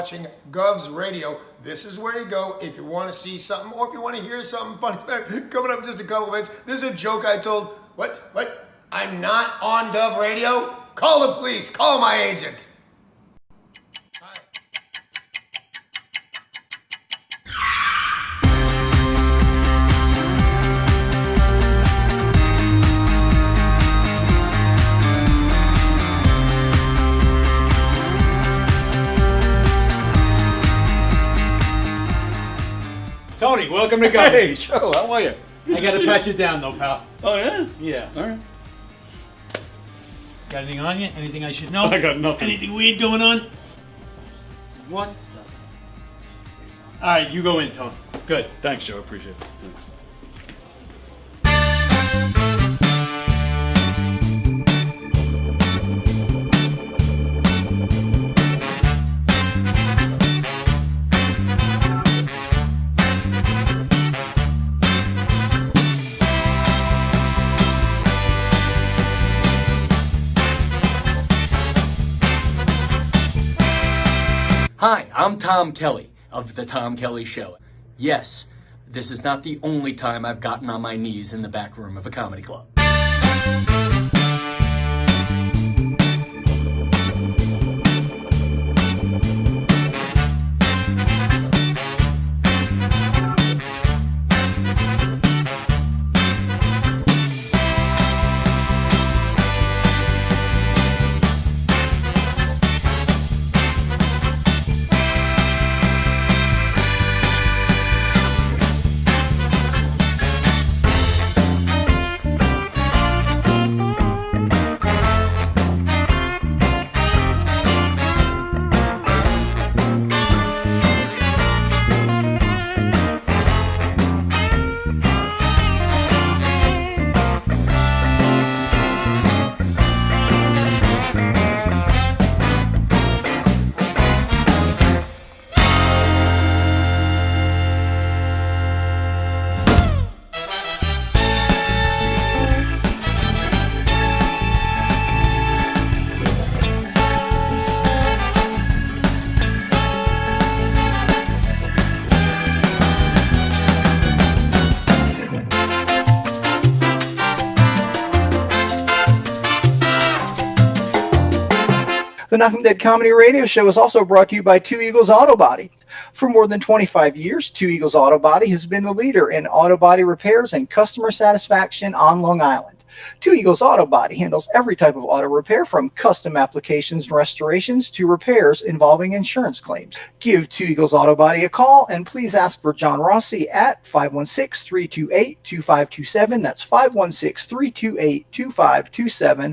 watching Govs Radio. This is where you go if you want to see something or if you want to hear something funny. Coming up in just a couple of minutes. This is a joke I told. What? I'm not on Gov Radio? Call the police. Call my agent. Tony, welcome to Go. Hey, Joe, how are you? I gotta pat you down though, pal. Oh, yeah? Yeah. All right. Got anything on you? Anything I should know? I got nothing. Anything weird going on? What? Alright, you go in, Tony. Good. Thanks, Joe. Appreciate it. Thanks. Hi, I'm Tom Kelly of The Tom Kelly Show. Yes, this is not the only time I've gotten on my knees in the back room of a comedy club. The Knockem Dead Comedy Radio Show is also brought to you by Two Eagles Auto Body. For more than 25 years, Two Eagles Auto Body has been the leader in auto body repairs and customer satisfaction on Long Island. Two Eagles Auto Body handles every type of auto repair from custom applications and restorations to repairs involving insurance claims. Give Two Eagles Auto Body a call and please ask for John Rossi at 516-328-2527. That's 516-328-2527.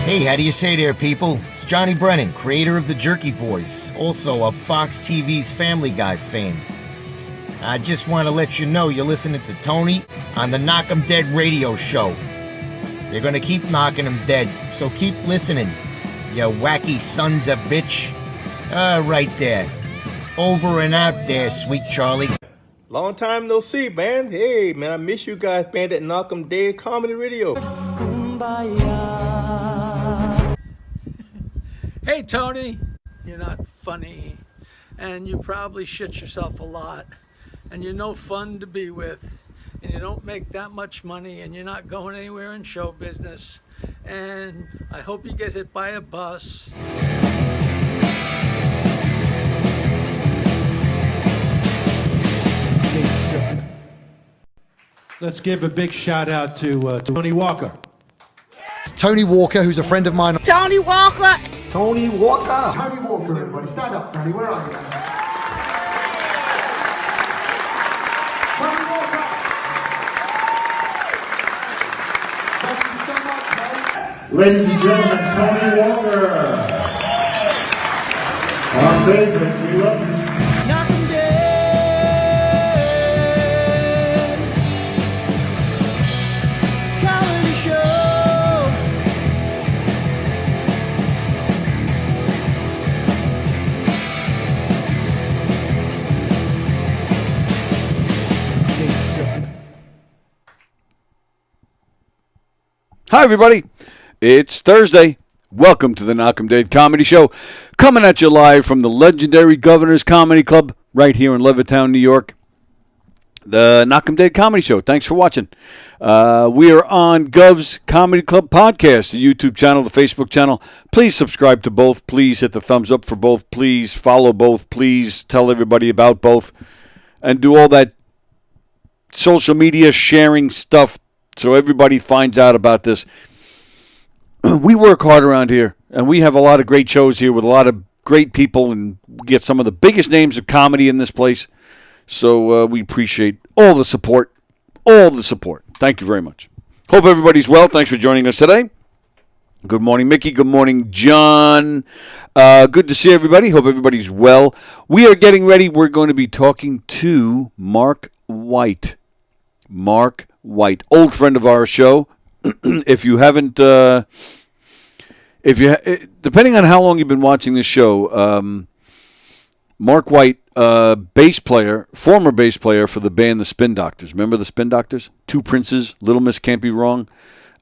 Hey, how do you say there, people? It's Johnny Brennan, creator of the Jerky Boys, also of Fox TV's Family Guy fame. I just want to let you know you're listening to Tony on the Knockem Dead Radio Show. You're gonna keep knocking them dead, so keep listening, you wacky sons of bitch. Right there. Over and out there, sweet Charlie. Long time no see, man. Hey, man, I miss you guys, man, at Knockem Dead Comedy Radio. Hey Tony, you're not funny, and you probably shit yourself a lot, and you're no fun to be with, and you don't make that much money, and you're not going anywhere in show business, and I hope you get hit by a bus. Let's give a big shout out to Tony Walker. Tony Walker, who's a friend of mine. Tony Walker! Tony Walker! Tony Walker, everybody. Stand up, Tony. Where are you? Tony Walker! Thank you so much, mate. Ladies and gentlemen, Tony Walker. Our favorite. We love you. Hi, everybody. It's Thursday. Welcome to the Knockem Dead Comedy Show, coming at you live from the legendary Governor's Comedy Club right here in Levittown, New York. The Knockem Dead Comedy Show. Thanks for watching. We are on Gov's Comedy Club Podcast, the YouTube channel, the Facebook channel. Please subscribe to both. Please hit the thumbs up for both. Please follow both. Please tell everybody about both. And do all that social media sharing stuff so everybody finds out about this. We work hard around here, and we have a lot of great shows here with a lot of great people, and get some of the biggest names of comedy in this place. So we appreciate all the support. All the support. Thank you very much. Hope everybody's well. Thanks for joining us today. Good morning, Mickey. Good morning, John. Good to see everybody. Hope everybody's well. We are getting ready. We're going to be talking to Mark White. Mark White, old friend of our show. If you haven't, depending on how long you've been watching this show, Mark White, bass player, former bass player for the band The Spin Doctors. Remember the Spin Doctors? Two Princes, Little Miss Can't Be Wrong.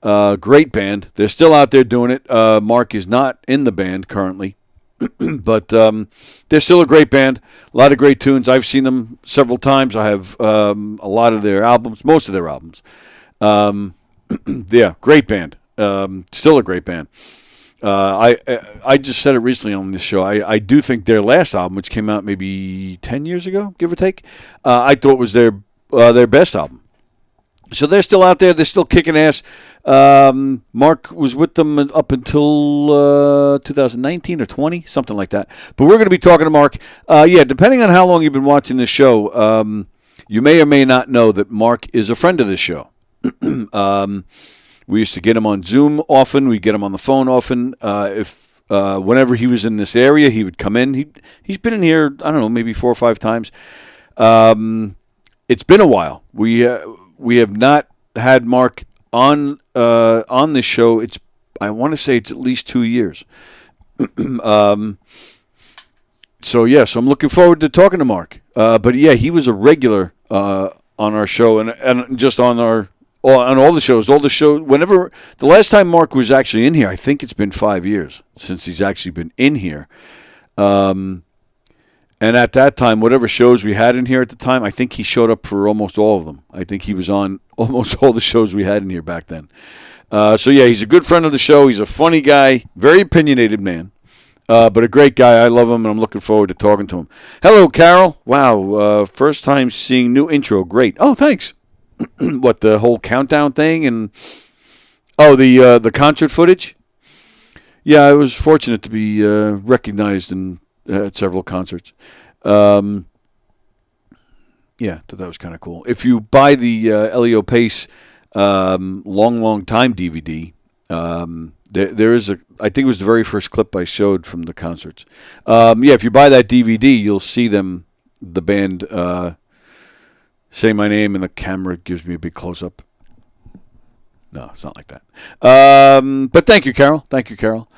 Great band. They're still out there doing it. Mark is not in the band currently, but they're still a great band. A lot of great tunes. I've seen them several times. I have a lot of their albums, most of their albums. Yeah, great band. Still a great band. I just said it recently on this show. I do think their last album, which came out maybe 10 years ago, give or take, I thought was their best album. So they're still out there. They're still kicking ass. Mark was with them up until 2019 or 20, something like that. But we're going to be talking to Mark. Yeah, depending on how long you've been watching this show, you may or may not know that Mark is a friend of this show. We used to get him on Zoom often. We get him on the phone often. Whenever he was in this area, he would come in. He's been in here, I don't know, maybe 4 or 5 times. It's been a while. We have not had Mark on this show. I want to say it's at least 2 years. So I'm looking forward to talking to Mark. But yeah, he was a regular on our show and just on all the shows. Whenever the last time Mark was actually in here, I think it's been 5 years since he's actually been in here. And at that time, whatever shows we had in here at the time, I think he showed up for almost all of them. I think he was on almost all the shows we had in here back then. So yeah, he's a good friend of the show. He's a funny guy, very opinionated man, but a great guy. I love him, and I'm looking forward to talking to him. Hello, Carol. Wow, first time seeing new intro. Great. Oh, thanks. What, the whole countdown thing? And the concert footage? Yeah, I was fortunate to be recognized at several concerts. Yeah, thought that was kind of cool. If you buy the Elio Pace long time DVD, there is I think it was the very first clip I showed from the concerts. Yeah, if you buy that DVD, you'll see the band say my name, and the camera gives me a big close-up. No, it's not like that. But thank you, Carol. Thank you, Carol.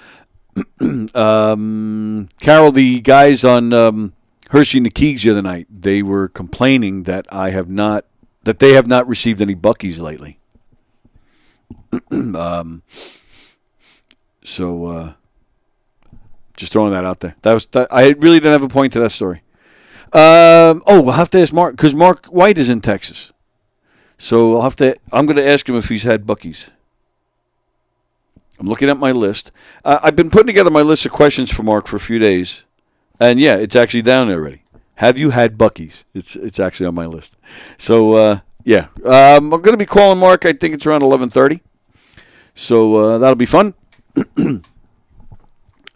Carol, the guys on Hershey and the Keegs the other night, they were complaining that they have not received any Buc-ee's lately. Just throwing that out there. I really didn't have a point to that story. We'll have to ask Mark, because Mark White is in Texas. So I'm going to ask him if he's had Buc-ee's. I'm looking at my list. I've been putting together my list of questions for Mark for a few days. And yeah, it's actually down there already. Have you had Buc-ee's? It's actually on my list. So, yeah. I'm going to be calling Mark. I think it's around 11:30. So that'll be fun.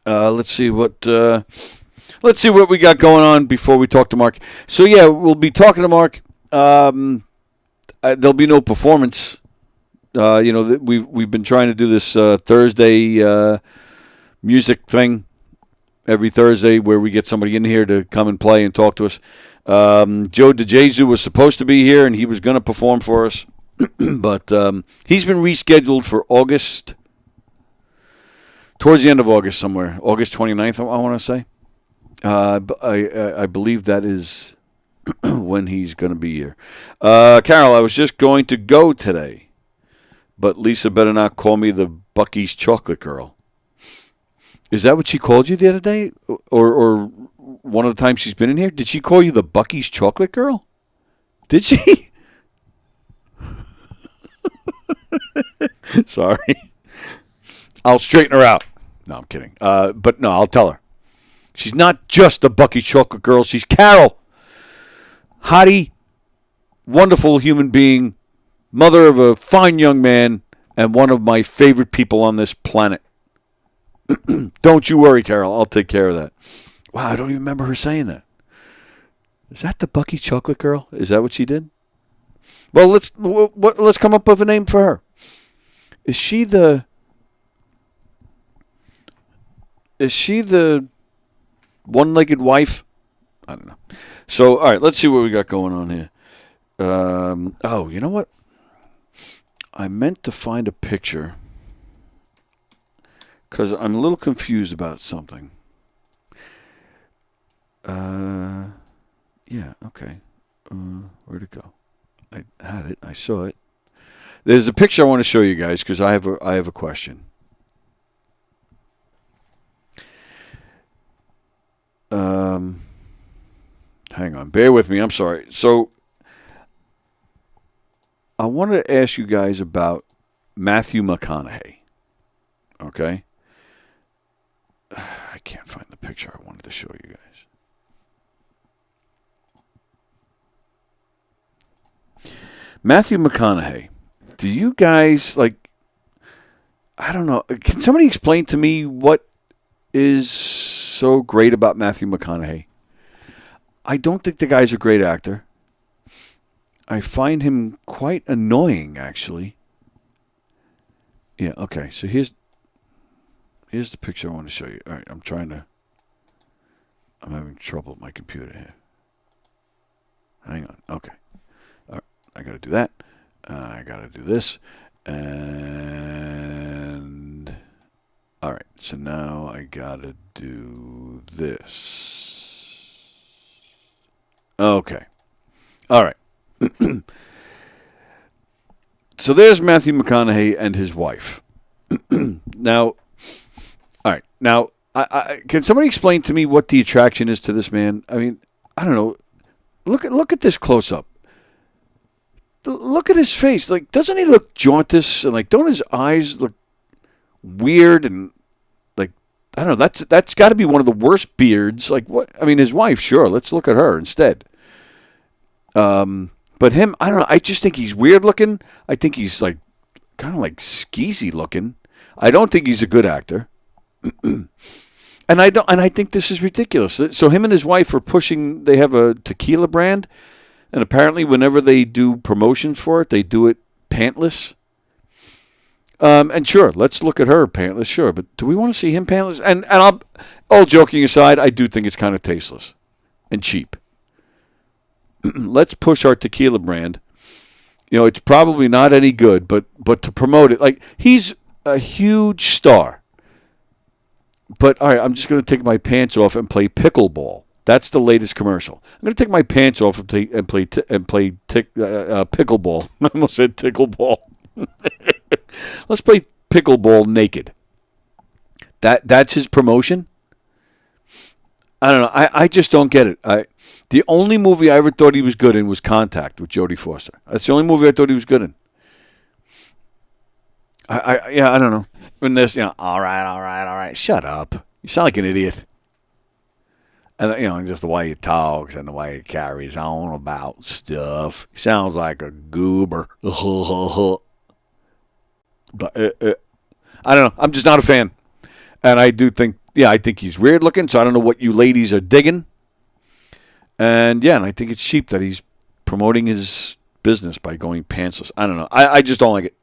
Let's see what we got going on before we talk to Mark. So yeah, we'll be talking to Mark. There'll be no performance. We've been trying to do this Thursday music thing every Thursday where we get somebody in here to come and play and talk to us. Joe DeJesu was supposed to be here, and he was going to perform for us. But he's been rescheduled for August, towards the end of August somewhere. August 29th, I want to say. I believe that is when he's going to be here. Carol, I was just going to go today, but Lisa better not call me the Bucky's chocolate girl. Is that what she called you the other day? Or one of the times she's been in here? Did she call you the Bucky's chocolate girl? Did she? Sorry. I'll straighten her out. No, I'm kidding. But no, I'll tell her. She's not just a Bucky's chocolate girl. She's Carol. Hottie, wonderful human being, mother of a fine young man, and one of my favorite people on this planet. Don't you worry, Carol. I'll take care of that. Wow, I don't even remember her saying that. Is that the Bucky's chocolate girl? Is that what she did? Well, let's come up with a name for her. Is she the one-legged wife? I don't know. So, all right, let's see what we got going on here. Oh, you know what? I meant to find a picture because I'm a little confused about something. Yeah, okay. Where'd it go? I had it. I saw it. There's a picture I want to show you guys because I have a question. Hang on. Bear with me. I'm sorry. So, I wanted to ask you guys about Matthew McConaughey. Okay? I can't find the picture I wanted to show you guys. Matthew McConaughey. Do you guys, like, I don't know. Can somebody explain to me what is so great about Matthew McConaughey? I don't think the guy's a great actor. I find him quite annoying, actually. Yeah, okay. So here's the picture I want to show you. All right, I'm having trouble with my computer here. Hang on. Okay. All right, I got to do that. I got to do this. And all right, so now I got to do this. Okay. All right. So there's Matthew McConaughey and his wife. Now, all right. Now, I can somebody explain to me what the attraction is to this man? I mean, I don't know. Look at this close up. Look at his face. Like, doesn't he look jaundiced? And like, don't his eyes look weird? And like, I don't know. That's got to be one of the worst beards. Like, what? I mean, his wife. Sure, let's look at her instead. But him, I don't know. I just think he's weird looking. I think he's like kind of like skeezy looking. I don't think he's a good actor. And I think this is ridiculous. So him and his wife are pushing. They have a tequila brand, and apparently whenever they do promotions for it, they do it pantless. And sure, let's look at her pantless. Sure, but do we want to see him pantless? And all joking aside, I do think it's kind of tasteless and cheap. Let's push our tequila brand. You know, it's probably not any good, but to promote it, like, he's a huge star. But all right, I'm just going to take my pants off and play pickleball. That's the latest commercial. I'm going to take my pants off and play pickleball. I almost said tickleball. Let's play pickleball naked. That's his promotion. I don't know. I just don't get it. The only movie I ever thought he was good in was Contact with Jodie Foster. That's the only movie I thought he was good in. I don't know. When this, all right. Shut up. You sound like an idiot. And, just the way he talks and the way he carries on about stuff. He sounds like a goober. But I don't know. I'm just not a fan. And I do think, I think he's weird looking, so I don't know what you ladies are digging. And I think it's cheap that he's promoting his business by going pantsless. I don't know. I just don't like it.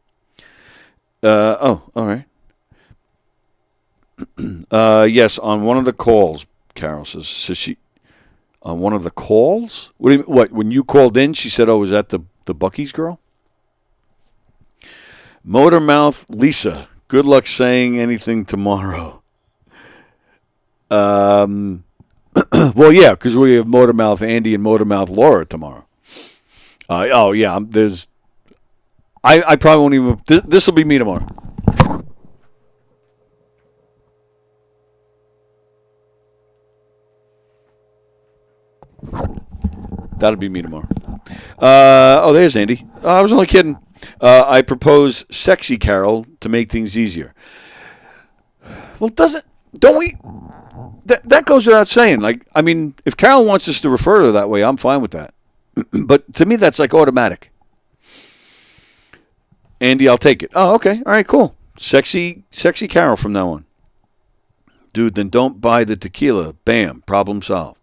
All right. Yes, on one of the calls, Carol says she, on one of the calls? What do you mean? What, when you called in, she said, oh, is that the Bucky's girl? Motormouth Lisa, good luck saying anything tomorrow. Well, yeah, because we have Motormouth Andy and Motormouth Laura tomorrow. There's I probably won't even. This will be me tomorrow. That'll be me tomorrow. There's Andy. I was only kidding. I propose Sexy Carol to make things easier. Well, don't we? That goes without saying. Like, I mean, if Carol wants us to refer to her that way, I'm fine with that. But to me, that's like automatic. Andy, I'll take it. Oh, okay. All right, cool. Sexy Carol from now on. Dude, then don't buy the tequila. Bam, problem solved.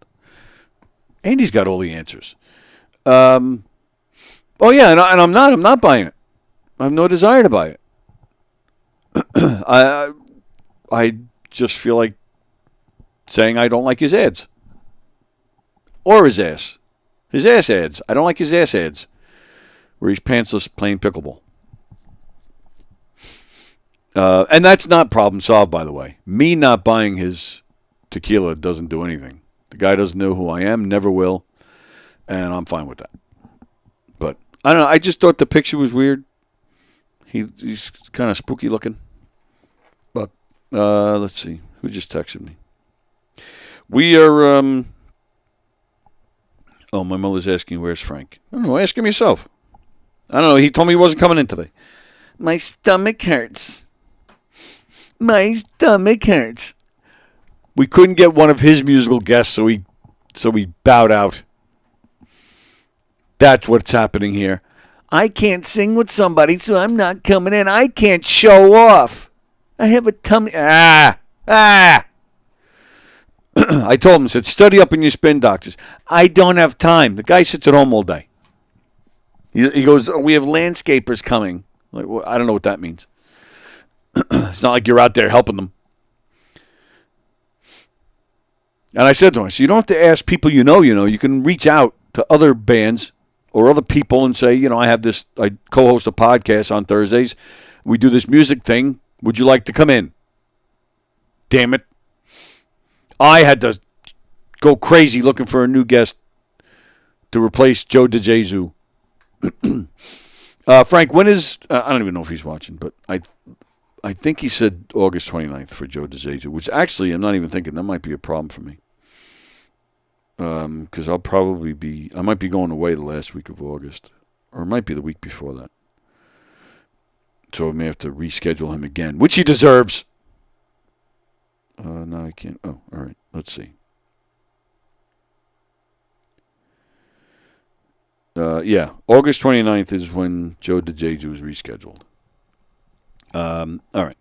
Andy's got all the answers. Oh yeah, and I'm not buying it. I have no desire to buy it. I just feel like saying I don't like his ads. Or his ass. His ass ads. I don't like his ass ads. Where he's pantsless playing pickleball. And that's not problem solved, by the way. Me not buying his tequila doesn't do anything. The guy doesn't know who I am, never will, and I'm fine with that. But, I don't know, I just thought the picture was weird. He's kind of spooky looking. But, let's see. Who just texted me? We are, my mother's asking, where's Frank? I don't know, ask him yourself. I don't know, he told me he wasn't coming in today. My stomach hurts. My stomach hurts. We couldn't get one of his musical guests, so we bowed out. That's what's happening here. I can't sing with somebody, so I'm not coming in. I can't show off. I have a tummy. I told him, I said, study up on your spin doctors. I don't have time. The guy sits at home all day. He goes, we have landscapers coming. Like, well, I don't know what that means. It's not like you're out there helping them. And I said to him, so you don't have to ask people you know. You can reach out to other bands or other people and say, I co-host a podcast on Thursdays. We do this music thing. Would you like to come in? Damn it. I had to go crazy looking for a new guest to replace Joe DeJesus. Frank, when is, I don't even know if he's watching, but I think he said August 29th for Joe DeJesus, which actually I'm not even thinking that might be a problem for me. Because I might be going away the last week of August, or it might be the week before that. So I may have to reschedule him again, which he deserves. No, I can't. Oh, all right. Let's see. Yeah, August 29th is when Joe DeJesus is rescheduled. All right.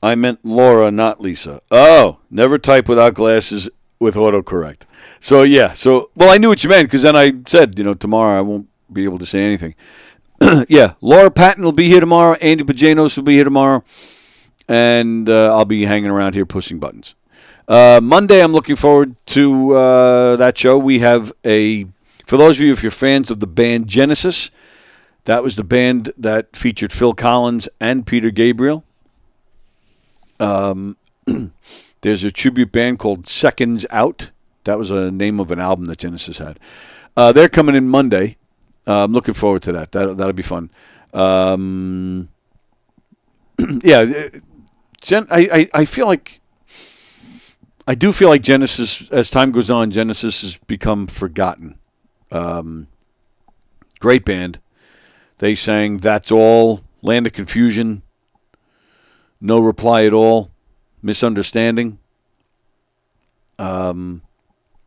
I meant Laura, not Lisa. Oh, never type without glasses with autocorrect. So, yeah. Well, I knew what you meant because then I said, tomorrow I won't be able to say anything. Yeah, Laura Patton will be here tomorrow. Andy Pajanos will be here tomorrow. And I'll be hanging around here pushing buttons. Monday, I'm looking forward to that show. We have for those of you, if you're fans of the band Genesis, that was the band that featured Phil Collins and Peter Gabriel. There's a tribute band called Seconds Out. That was a name of an album that Genesis had. They're coming in Monday. I'm looking forward to that. That'll be fun. Yeah, I feel like I do feel like Genesis, as time goes on, Genesis has become forgotten. Great band. They sang That's All, Land of Confusion, No Reply at All, Misunderstanding, and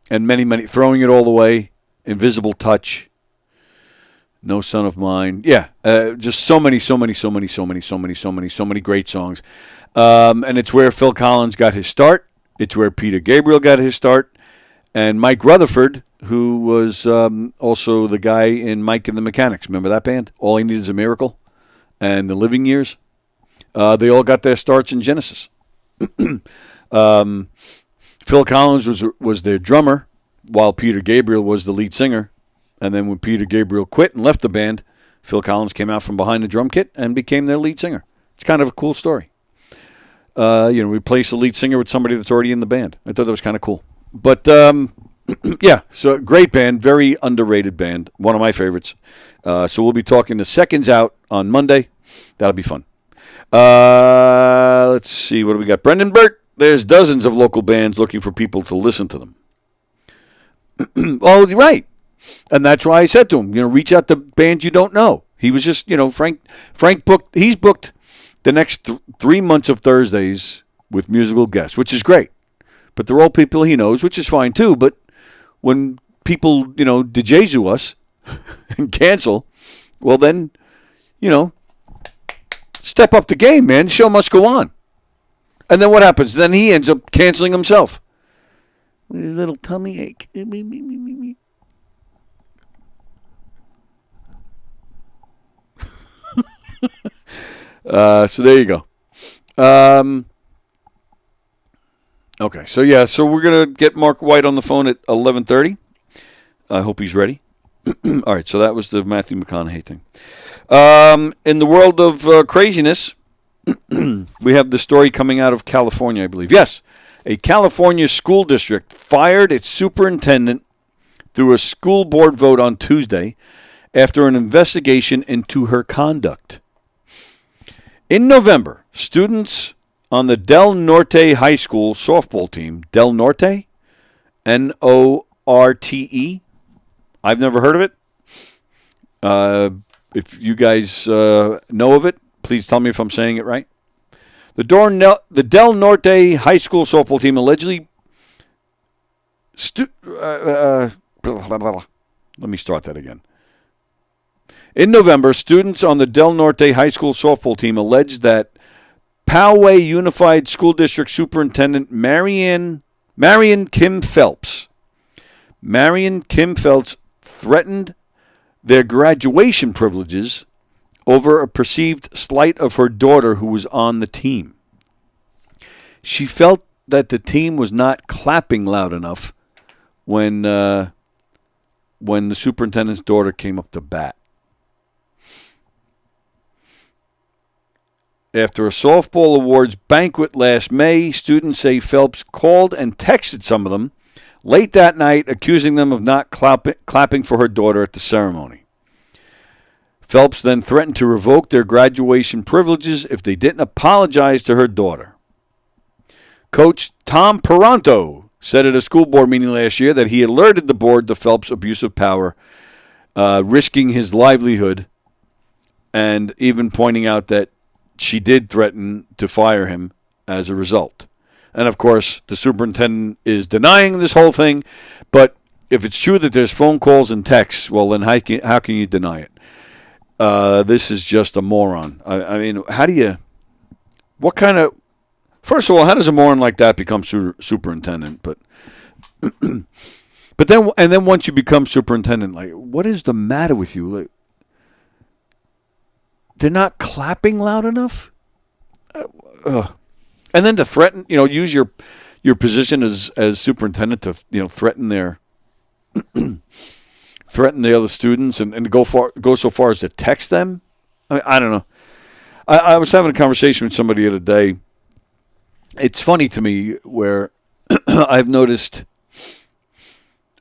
many, many, Throwing It All Away, Invisible Touch, No Son of Mine. Yeah, just so many great songs. And it's where Phil Collins got his start. It's where Peter Gabriel got his start. And Mike Rutherford, who was also the guy in Mike and the Mechanics. Remember that band? All He Needs Is a Miracle and The Living Years. They all got their starts in Genesis. Phil Collins was their drummer, while Peter Gabriel was the lead singer. And then when Peter Gabriel quit and left the band, Phil Collins came out from behind the drum kit and became their lead singer. It's kind of a cool story. Replace the lead singer with somebody that's already in the band. I thought that was kind of cool. But Yeah, so great band, very underrated band, one of my favorites. So we'll be talking to Seconds Out on Monday. That'll be fun. Let's see, what do we got? Brendan Burt, there's dozens of local bands looking for people to listen to them. Oh, right. And that's why I said to him, reach out to bands you don't know. He was just, Frank he's booked the next 3 months of Thursdays with musical guests, which is great. But they're all people he knows, which is fine too. But when people, dejesu us and cancel, well then, step up the game, man. The show must go on. And then what happens? Then he ends up canceling himself. With his little tummy ache. So there you go. Okay, so we're gonna get Mark White on the phone at 11:30. I hope he's ready. All right, so that was the Matthew McConaughey thing. In the world of craziness, we have the story coming out of California, I believe. Yes, a California school district fired its superintendent through a school board vote on Tuesday after an investigation into her conduct. In November, students on the Del Norte High School softball team, Del Norte, Norte, I've never heard of it. If you guys know of it, please tell me if I'm saying it right. The Del Norte High School softball team allegedly let me start that again. In November, students on the Del Norte High School softball team alleged that Poway Unified School District Superintendent Marion Kim Phelps threatened their graduation privileges over a perceived slight of her daughter who was on the team. She felt that the team was not clapping loud enough when the superintendent's daughter came up to bat. After a softball awards banquet last May, students say Phelps called and texted some of them late that night, accusing them of not clapping for her daughter at the ceremony. Phelps then threatened to revoke their graduation privileges if they didn't apologize to her daughter. Coach Tom Peranto said at a school board meeting last year that he alerted the board to Phelps' abuse of power, risking his livelihood, and even pointing out that she did threaten to fire him as a result. And, of course, the superintendent is denying this whole thing. But if it's true that there's phone calls and texts, well, then how can you deny it? This is just a moron. I mean, first of all, how does a moron like that become superintendent? But then once you become superintendent, like, what is the matter with you? Like, they're not clapping loud enough? And then to threaten, use your position as superintendent to, threaten threaten the other students and go so far as to text them? I mean, I don't know. I was having a conversation with somebody the other day. It's funny to me where I've noticed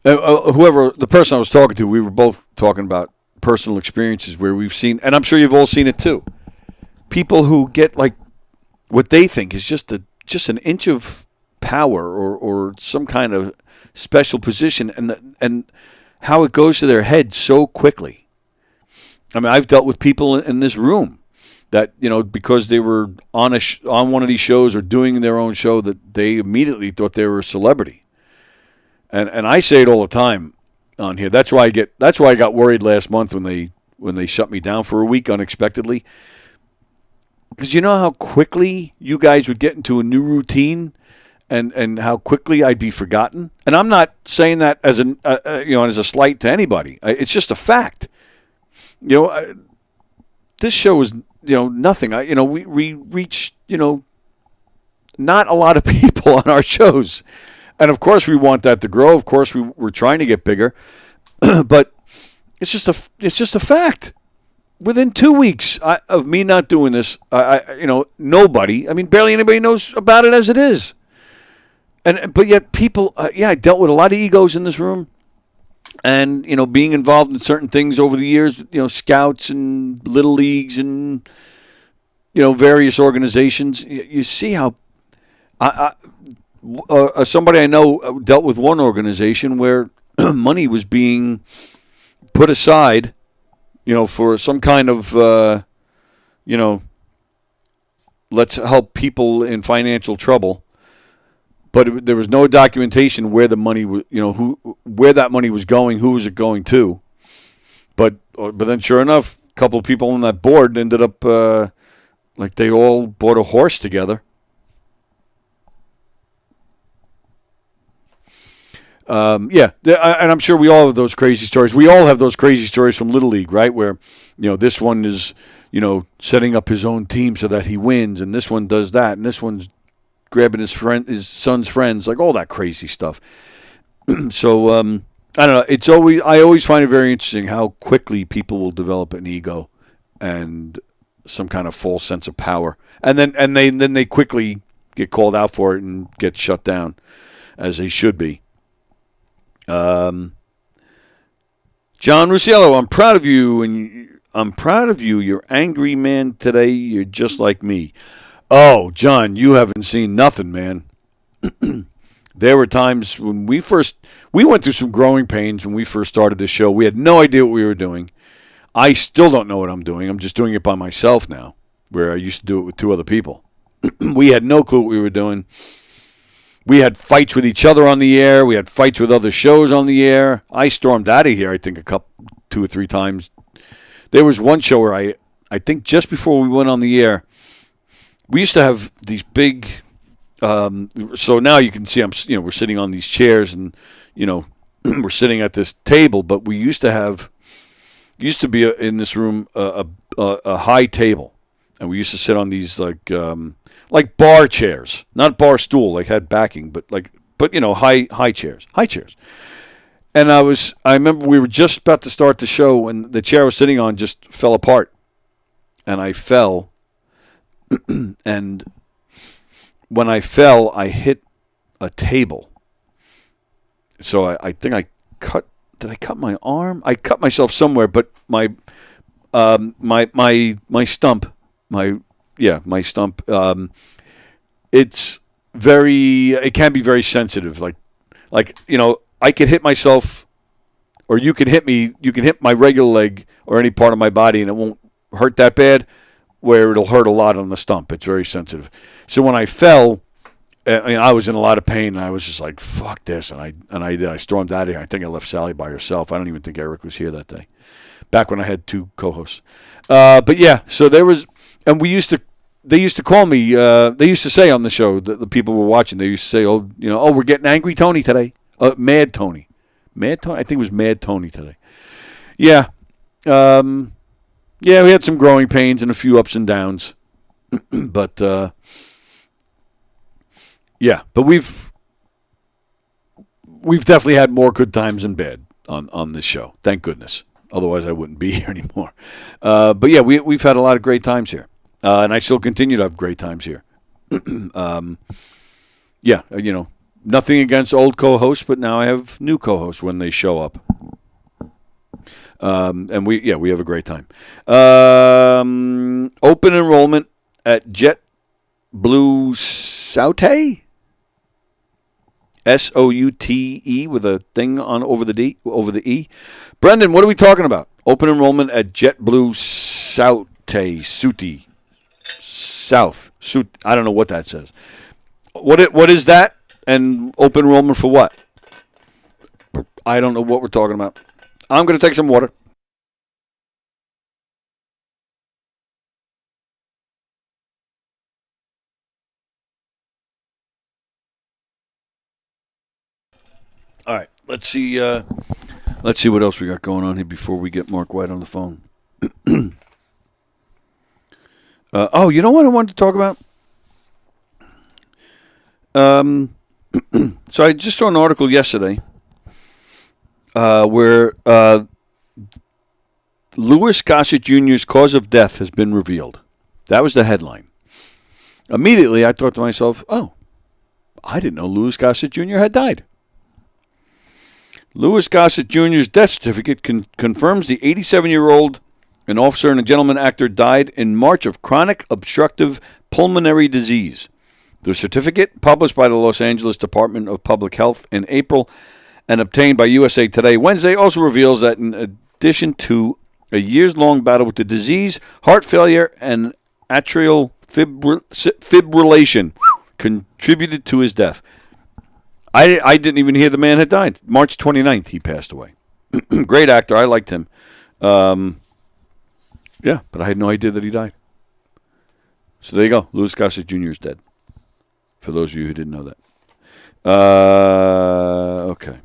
the person I was talking to, we were both talking about personal experiences where we've seen, and I'm sure you've all seen it too, people who get like what they think is just an inch of power or some kind of special position, and how it goes to their head so quickly. I mean, I've dealt with people in this room that, because they were on one of these shows or doing their own show, that they immediately thought they were a celebrity. And I say it all the time on here. That's why I got worried last month when they shut me down for a week unexpectedly. Because you know how quickly you guys would get into a new routine, and how quickly I'd be forgotten. And I'm not saying that as a slight to anybody. It's just a fact. This show is nothing. We reach not a lot of people on our shows, and of course we want that to grow. Of course we're trying to get bigger, but it's just a fact. Within 2 weeks of me not doing this, nobody, barely anybody knows about it as it is. but yet people, I dealt with a lot of egos in this room. And, being involved in certain things over the years, scouts and little leagues and, various organizations, you see how somebody I know dealt with one organization where money was being put aside, for some kind of, let's help people in financial trouble. But there was no documentation where the money was, where that money was going, who was it going to. But then, sure enough, a couple of people on that board ended up like they all bought a horse together. And I'm sure we all have those crazy stories. We all have those crazy stories from Little League, right? Where, this one is, setting up his own team so that he wins, and this one does that, and this one's grabbing his son's friends, like all that crazy stuff. So I don't know. I always find it very interesting how quickly people will develop an ego and some kind of false sense of power, and then they quickly get called out for it and get shut down, as they should be. John Rusciello, I'm proud of you, and I'm proud of you. You're angry, man. Today, you're just like me. Oh, John, you haven't seen nothing, man. There were times when we went through some growing pains when we first started this show. We had no idea what we were doing. I still don't know what I'm doing. I'm just doing it by myself now, where I used to do it with two other people. We had no clue what we were doing. We had fights with each other on the air. We had fights with other shows on the air. I stormed out of here, I think, two or three times. There was one show where I think just before we went on the air, we used to have these big, so now you can see we're sitting on these chairs and, we're sitting at this table, but we used to be in this room a high table, and we used to sit on these like bar chairs, not bar stool, like had backing, but high chairs. And I remember we were just about to start the show, and the chair I was sitting on just fell apart, and I fell. And when I fell, I hit a table. So I think did I cut my arm? I cut myself somewhere, but my stump, my stump, it can be very sensitive. I could hit myself, or you can hit me, you can hit my regular leg or any part of my body and it won't hurt that bad, where it'll hurt a lot on the stump. It's very sensitive. So when I fell, I was in a lot of pain, and I was just like, fuck this. And I stormed out of here. I think I left Sally by herself. I don't even think Eric was here that day, back when I had two co-hosts. But yeah, so there was, and they used to call me, they used to say on the show, the people were watching, they used to say, we're getting angry Tony today. Mad Tony. I think it was Mad Tony today. Yeah. Yeah, we had some growing pains and a few ups and downs. But, but we've definitely had more good times than bad on this show. Thank goodness. Otherwise, I wouldn't be here anymore. But yeah, we've had a lot of great times here. And I still continue to have great times here. Nothing against old co-hosts, but now I have new co-hosts when they show up. And we have a great time. Open enrollment at JetBlue Soute, Soute with a thing on over the E. Brendan, what are we talking about? Open enrollment at JetBlue Soute, South. I don't know what that says. What is that? And open enrollment for what? I don't know what we're talking about. I'm going to take some water. All right, let's see what else we got going on here before we get Mark White on the phone. You know what I wanted to talk about? So I just saw an article yesterday where Louis Gossett Jr.'s cause of death has been revealed. That was the headline. Immediately, I thought to myself, I didn't know Louis Gossett Jr. had died. Louis Gossett Jr.'s death certificate confirms the 87-year-old, an officer and a gentleman actor, died in March of chronic obstructive pulmonary disease. The certificate, published by the Los Angeles Department of Public Health in April and obtained by USA Today Wednesday, also reveals that in addition to a years-long battle with the disease, heart failure and atrial fibrillation contributed to his death. I didn't even hear the man had died. March 29th, he passed away. Great actor. I liked him. Yeah, but I had no idea that he died. So there you go. Louis Gossett Jr. is dead. For those of you who didn't know that. Okay.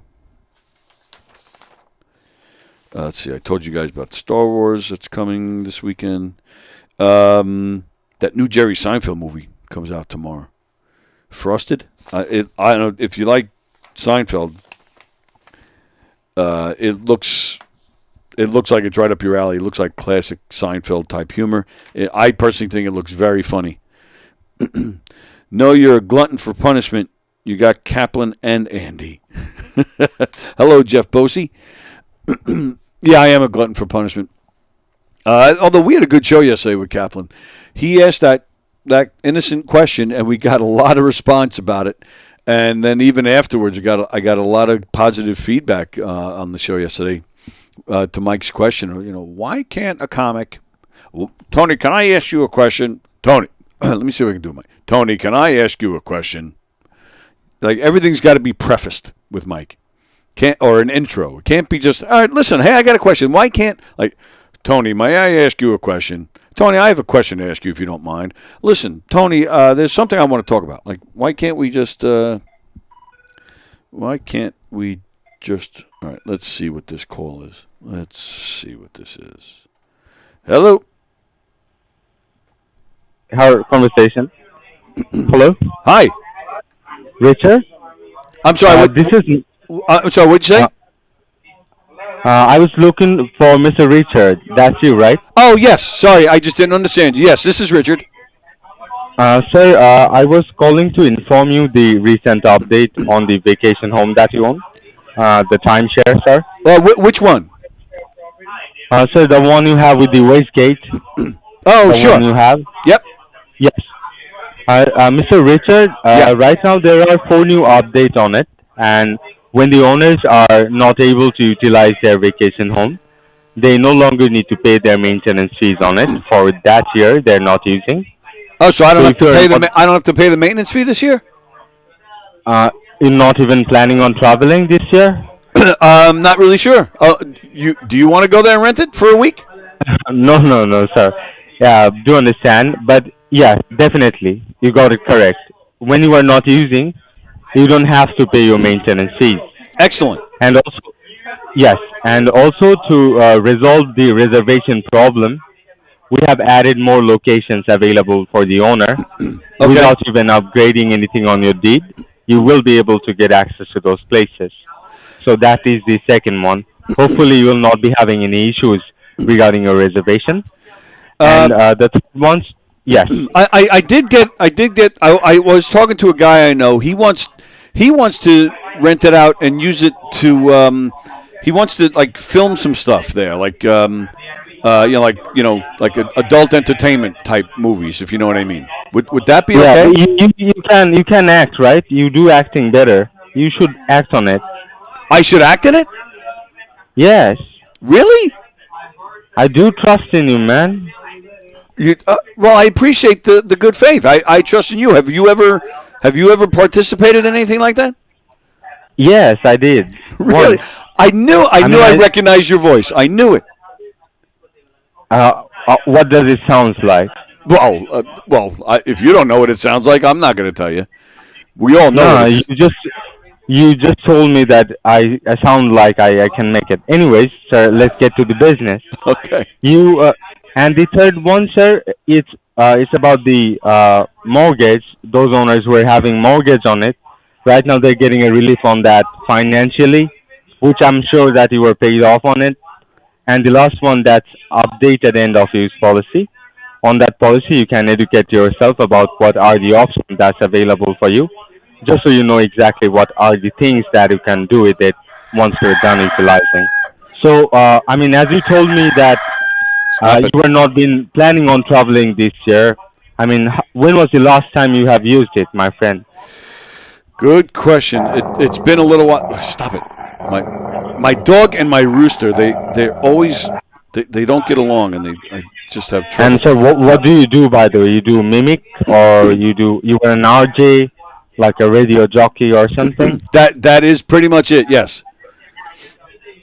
Let's see. I told you guys about Star Wars that's coming this weekend. That new Jerry Seinfeld movie comes out tomorrow. Frosted. I don't know if you like Seinfeld. It looks like it's right up your alley. It looks like classic Seinfeld type humor. I personally think it looks very funny. No, you're a glutton for punishment. You got Kaplan and Andy. Hello, Jeff Bosey. Yeah, I am a glutton for punishment. Although we had a good show yesterday with Kaplan. He asked that innocent question, and we got a lot of response about it. And then even afterwards, I got a lot of positive feedback on the show yesterday to Mike's question. Why can't a comic? Well, Tony, can I ask you a question? Tony, let me see if I can do it, Mike. Tony, can I ask you a question? Like, everything's got to be prefaced with Mike, or an intro. It can't be just, all right, listen, hey, I got a question. Why can't, Tony, may I ask you a question? Tony, I have a question to ask you if you don't mind. Listen, Tony, there's something I want to talk about. Why can't we just, all right, let's see what this call is. Let's see what this is. Hello? Our conversation. Hello? Hi. Richard? I'm sorry, I'm sorry, what'd you say? I was looking for Mr. Richard. That's you, right? Oh, yes. Sorry, I just didn't understand you. Yes, this is Richard. Sir, I was calling to inform you the recent update on the vacation home that you own. The timeshare, sir. Which one? Sir, the one you have with the waste gate. Oh, sure. The one you have? Yep. Yes. Mr. Richard, right now there are 4 new updates on it. And when the owners are not able to utilize their vacation home, they no longer need to pay their maintenance fees on it for that year they're not using. Oh, so I don't have to pay I don't have to pay the maintenance fee this year? You're not even planning on traveling this year? I'm not really sure. Do you want to go there and rent it for a week? No, sir. Yeah, do understand, but yeah, definitely, you got it correct. When you are not using, you don't have to pay your maintenance fees. Excellent. And also, yes, and also to resolve the reservation problem, we have added more locations available for the owner. Okay. Without even upgrading anything on your deed. You will be able to get access to those places. So that is the second one. Hopefully, you will not be having any issues regarding your reservation. And the third one, yes. I was talking to a guy I know. He wants to rent it out and use it to. He wants to film some stuff there, like adult entertainment type movies, if you know what I mean. Would that be okay? You can act, right? You do acting better. You should act on it. I should act in it? Yes. Really? I do trust in you, man. Well, I appreciate the good faith. I trust in you. Have you ever participated in anything like that? Yes, I did. Really? Once. I knew I recognized your voice. I knew it. What does it sound like? Well, if you don't know what it sounds like, I'm not going to tell you. We all know. No, you just told me that I sound like I can make it. Anyways, sir, let's get to the business. Okay. And the third one, sir, it's about the mortgage. Those owners who are having mortgage on it, right now they're getting a relief on that financially, which I'm sure that you were paid off on it. And the last one, that's updated end of use policy. On that policy, you can educate yourself about what are the options that's available for you. just so you know exactly what are the things that you can do with it once you're done utilizing. So, I mean, as you told me that you were not been planning on traveling this year. I mean, when was the last time you have used it, my friend? Good question. It's been a little while. Stop it. My dog and my rooster, they're always they don't get along, and I just have trouble. And so, what do you do, by the way? You do mimic, or you were an RJ, like a radio jockey or something? That is pretty much it. Yes.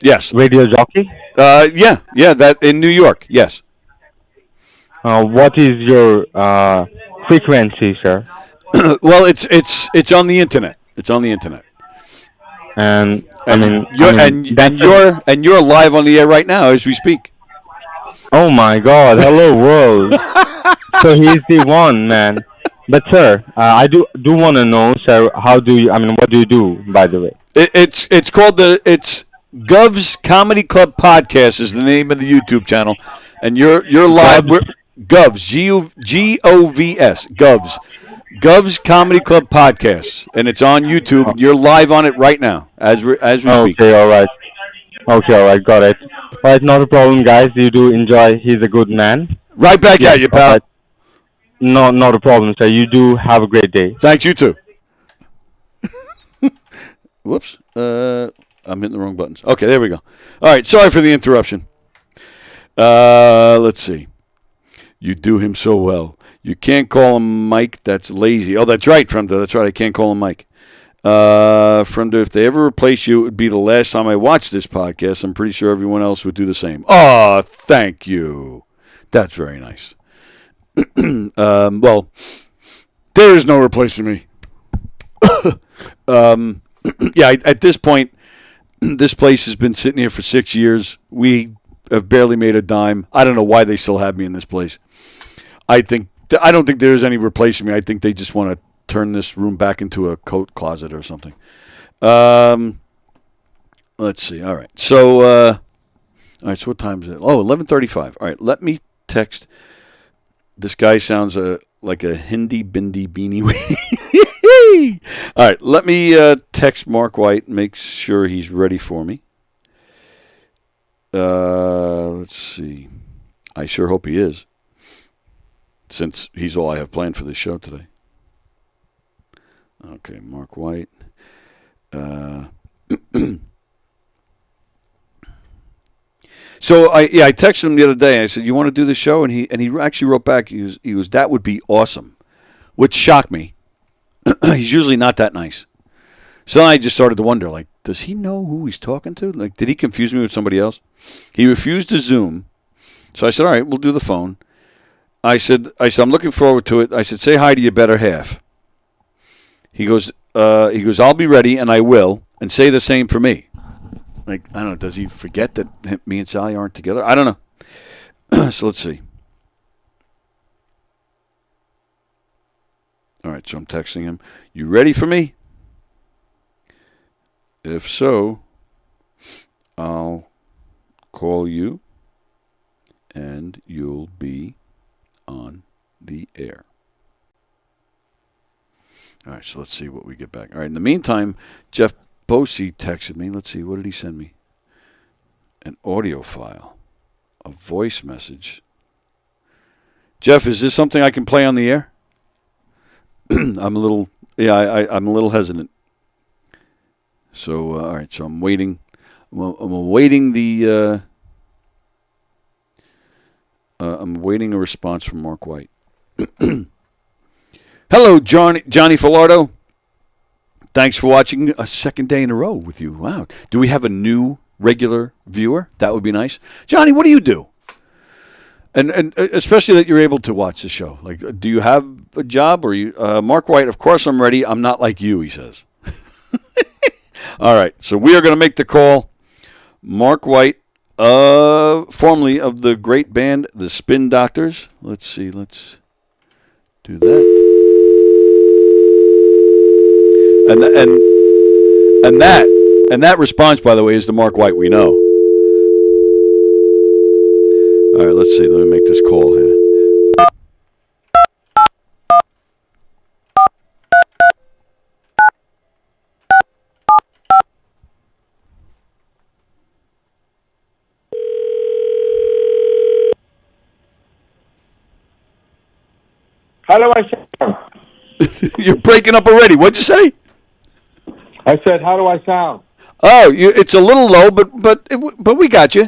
Yes. Radio jockey? Yeah. That in New York. Yes. What is your frequency, sir? Well, it's on the internet. It's on the internet. And you're live on the air right now as we speak. Oh my God! Hello world. So he's the one, man. But sir, I do want to know, sir. How do you? I mean, what do you do, by the way? It's called it's Gov's Comedy Club Podcast is the name of the YouTube channel, and you're live. Gov's Govs Gov's Comedy Club Podcast, and it's on YouTube. And you're live on it right now as we speak. Okay, all right. Okay, all right, got it. All right, not a problem, guys. You do enjoy. He's a good man. Right back at you, pal. Right. No, not a problem, sir. You do have a great day. Thanks, you too. Whoops. I'm hitting the wrong buttons. Okay, there we go. All right, sorry for the interruption. Let's see. You do him so well. You can't call him Mike. That's lazy. Oh, that's right, Fremda. That's right. I can't call him Mike. Fremda, if they ever replace you, it would be the last time I watched this podcast. I'm pretty sure everyone else would do the same. Oh, thank you. That's very nice. Well, there is no replacing me. Yeah, at this point, this place has been sitting here for 6 years. We have barely made a dime. I don't know why they still have me in this place. I don't think there's any replacing me. I think they just want to turn this room back into a coat closet or something. Let's see. All right. So, so what time is it? Oh, 11:35. All right. Let me text. This guy sounds like a Hindi bindi beanie weenie. All right. Let me text Mark White. Make sure he's ready for me. Let's see. I sure hope he is, since he's all I have planned for this show today. Okay, Mark White. So I texted him the other day. I said, "You want to do the show?" And he actually wrote back. He was that would be awesome, which shocked me. He's usually not that nice. So I just started to wonder, like, does he know who he's talking to? Like, did he confuse me with somebody else? He refused to Zoom. So I said, all right, we'll do the phone. I said, I'm looking forward to it. I said, say hi to your better half. He goes, I'll be ready, and I will, and say the same for me. Like, I don't know, does he forget that me and Sally aren't together? I don't know. So let's see. All right, so I'm texting him. You ready for me? If so, I'll call you, and you'll be on the air. All right, so let's see what we get back. All right, in the meantime, Jeff Bosey texted me. Let's see, what did he send me? An audio file, a voice message. Jeff, is this something I can play on the air? I'm a little hesitant. So, all right, so I'm waiting. I'm awaiting I'm awaiting a response from Mark White. Hello, Johnny Filardo. Thanks for watching a second day in a row with you. Wow. Do we have a new regular viewer? That would be nice. Johnny, what do you do? And especially that you're able to watch the show. Like, do you have a job? Or you? Mark White, of course I'm ready. I'm not like you, he says. All right, so we are going to make the call. Mark White, formerly of the great band, the Spin Doctors. Let's see, let's do that. And that response, by the way, is the Mark White we know. All right, let's see. Let me make this call here. How do I sound? You're breaking up already. What'd you say? I said, how do I sound? Oh, it's a little low, but we got you.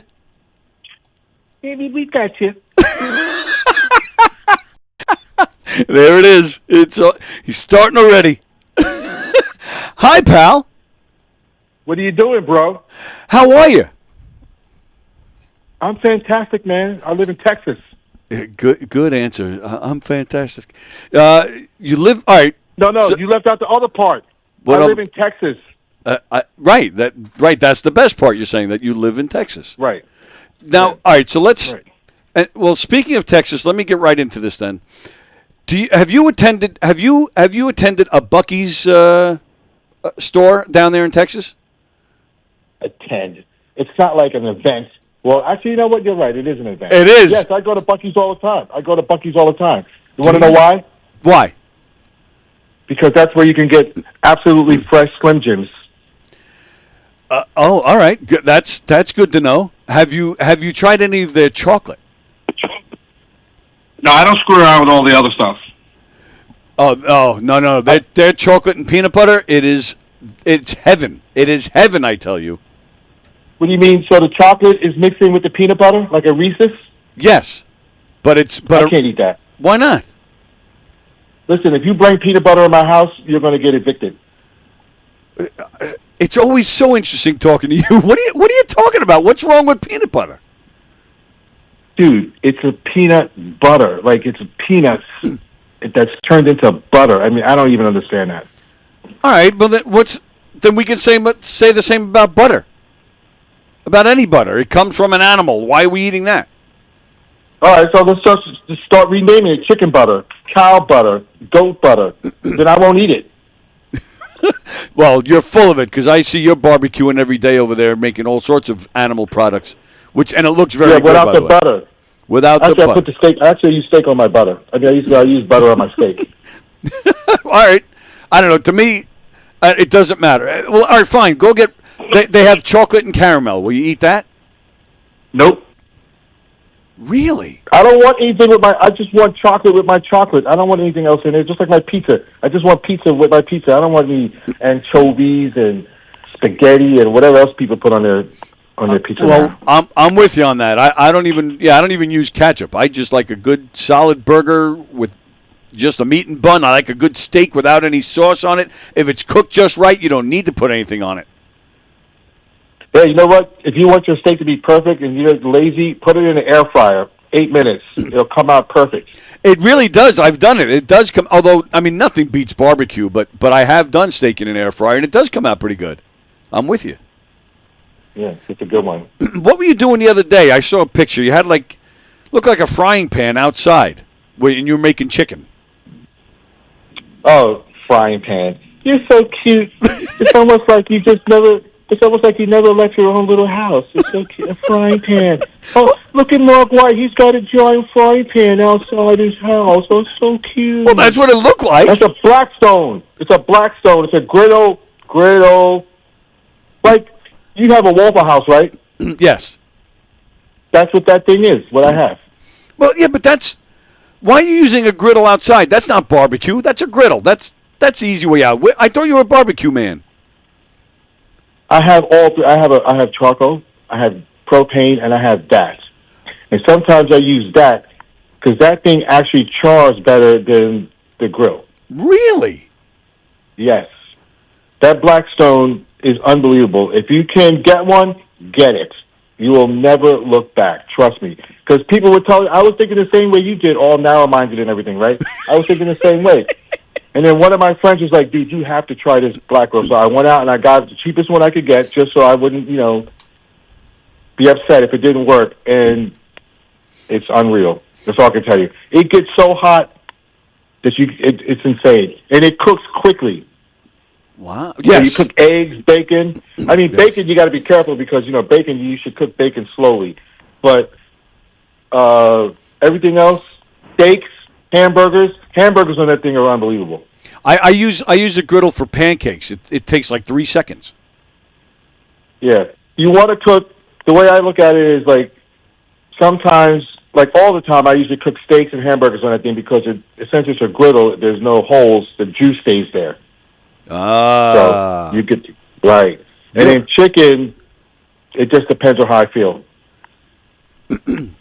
Maybe we got you. There it is. He's starting already. Hi, pal. What are you doing, bro? How are you? I'm fantastic, man. I live in Texas. Good answer. I'm fantastic. You live all right. No, you left out the other part. I live in Texas. Right. That's the best part. You're saying that you live in Texas. Right. Now, all right. So let's. Right. Well, speaking of Texas, let me get right into this then. Have you attended a Buc-ee's store down there in Texas? Attend. It's not like an event. Well, actually, you know what? You're right. It is an event. It is. Yes, I go to Buc-ee's all the time. You want to know why? Why? Because that's where you can get absolutely fresh Slim Jims. All right. Good. That's good to know. Have you tried any of their chocolate? No, I don't screw around with all the other stuff. Oh, no. Their chocolate and peanut butter, it's heaven. It is heaven, I tell you. What do you mean? So the chocolate is mixed in with the peanut butter, like a Reese's? Yes, but I can't eat that. Why not? Listen, if you bring peanut butter in my house, you're going to get evicted. It's always so interesting talking to you. What are you talking about? What's wrong with peanut butter? Dude, it's a peanut butter. Like, it's peanuts that's turned into butter. I mean, I don't even understand that. All right, well, then we can say the same about butter. About any butter. It comes from an animal. Why are we eating that? All right, so let's just start renaming it chicken butter, cow butter, goat butter. Then I won't eat it. Well, you're full of it because I see you're barbecuing every day over there, making all sorts of animal products, and it looks very good, without by the the way. butter. Without the butter. I put the steak. I use steak on my butter. I mean, I use butter on my steak. All right. I don't know. To me, it doesn't matter. Well, all right, fine. Go get. They have chocolate and caramel. Will you eat that? Nope. Really? I don't want anything with I just want chocolate with my chocolate. I don't want anything else in it. Just like my pizza. I just want pizza with my pizza. I don't want any anchovies and spaghetti and whatever else people put on their pizza. Well, I'm with you on that. I don't even use ketchup. I just like a good solid burger with just a meat and bun. I like a good steak without any sauce on it. If it's cooked just right, you don't need to put anything on it. Yeah, you know what? If you want your steak to be perfect and you're lazy, put it in the air fryer. 8 minutes. It'll come out perfect. It really does. I've done it. It does come. Although, I mean, nothing beats barbecue, but I have done steak in an air fryer, and it does come out pretty good. I'm with you. Yeah, it's a good one. What were you doing the other day? I saw a picture. You had looked like a frying pan outside, and you were making chicken. Oh, frying pan. You're so cute. It's almost like you just never. It's almost like you never left your own little house. It's so cute. A frying pan. Oh, look at Mark White. He's got a giant frying pan outside his house. Oh, so cute. Well, that's what it looked like. That's a Blackstone. It's a Blackstone. It's a griddle. Like, you have a Waffle House, right? Yes. That's what that thing is, what I have. Well, yeah, but why are you using a griddle outside? That's not barbecue. That's a griddle. That's the easy way out. I thought you were a barbecue man. I have all three. I have charcoal, I have propane, and I have that. And sometimes I use that because that thing actually chars better than the grill. Really? Yes. That Blackstone is unbelievable. If you can get one, get it. You will never look back. Trust me. Because people would tell you, I was thinking the same way you did, all narrow-minded and everything, right? I was thinking the same way. And then one of my friends was like, dude, you have to try this black grill. So I went out and I got the cheapest one I could get just so I wouldn't, be upset if it didn't work. And it's unreal. That's all I can tell you. It gets so hot that it's insane. And it cooks quickly. Wow. Yes. So you cook eggs, bacon. I mean, bacon, you got to be careful because, bacon, you should cook bacon slowly. But everything else, steaks, hamburgers on that thing are unbelievable. I use a griddle for pancakes. It takes like 3 seconds. Yeah. You want to cook, the way I look at it is like sometimes like all the time, I usually cook steaks and hamburgers on that thing because since it's a griddle, there's no holes. The juice stays there. Ah. So you get right. And then chicken, it just depends on how I feel.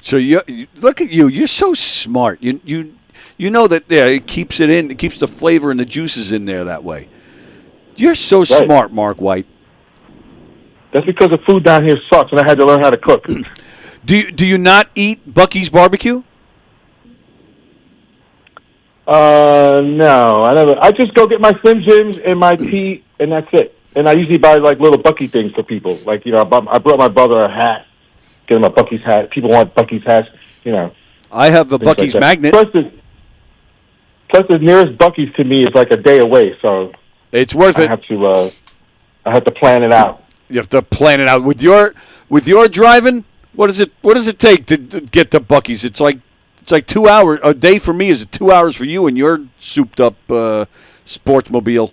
So you look at you. You're so smart. You know that it keeps it in. It keeps the flavor and the juices in there that way. You're so smart, Mark White. That's because the food down here sucks, and I had to learn how to cook. Do you not eat Bucky's barbecue? No, I never. I just go get my Slim Jims and my tea, and that's it. And I usually buy like little Bucky things for people. Like I brought my brother a hat. Get him a Bucky's hat. People want Bucky's hats. I have a Bucky's magnet. Plus the nearest Bucky's to me is like a day away, so it's worth it. I have to plan it out. You have to plan it out with your driving. What does it take to get to Bucky's? It's like 2 hours a day for me. Is it 2 hours for you and your souped up sportsmobile?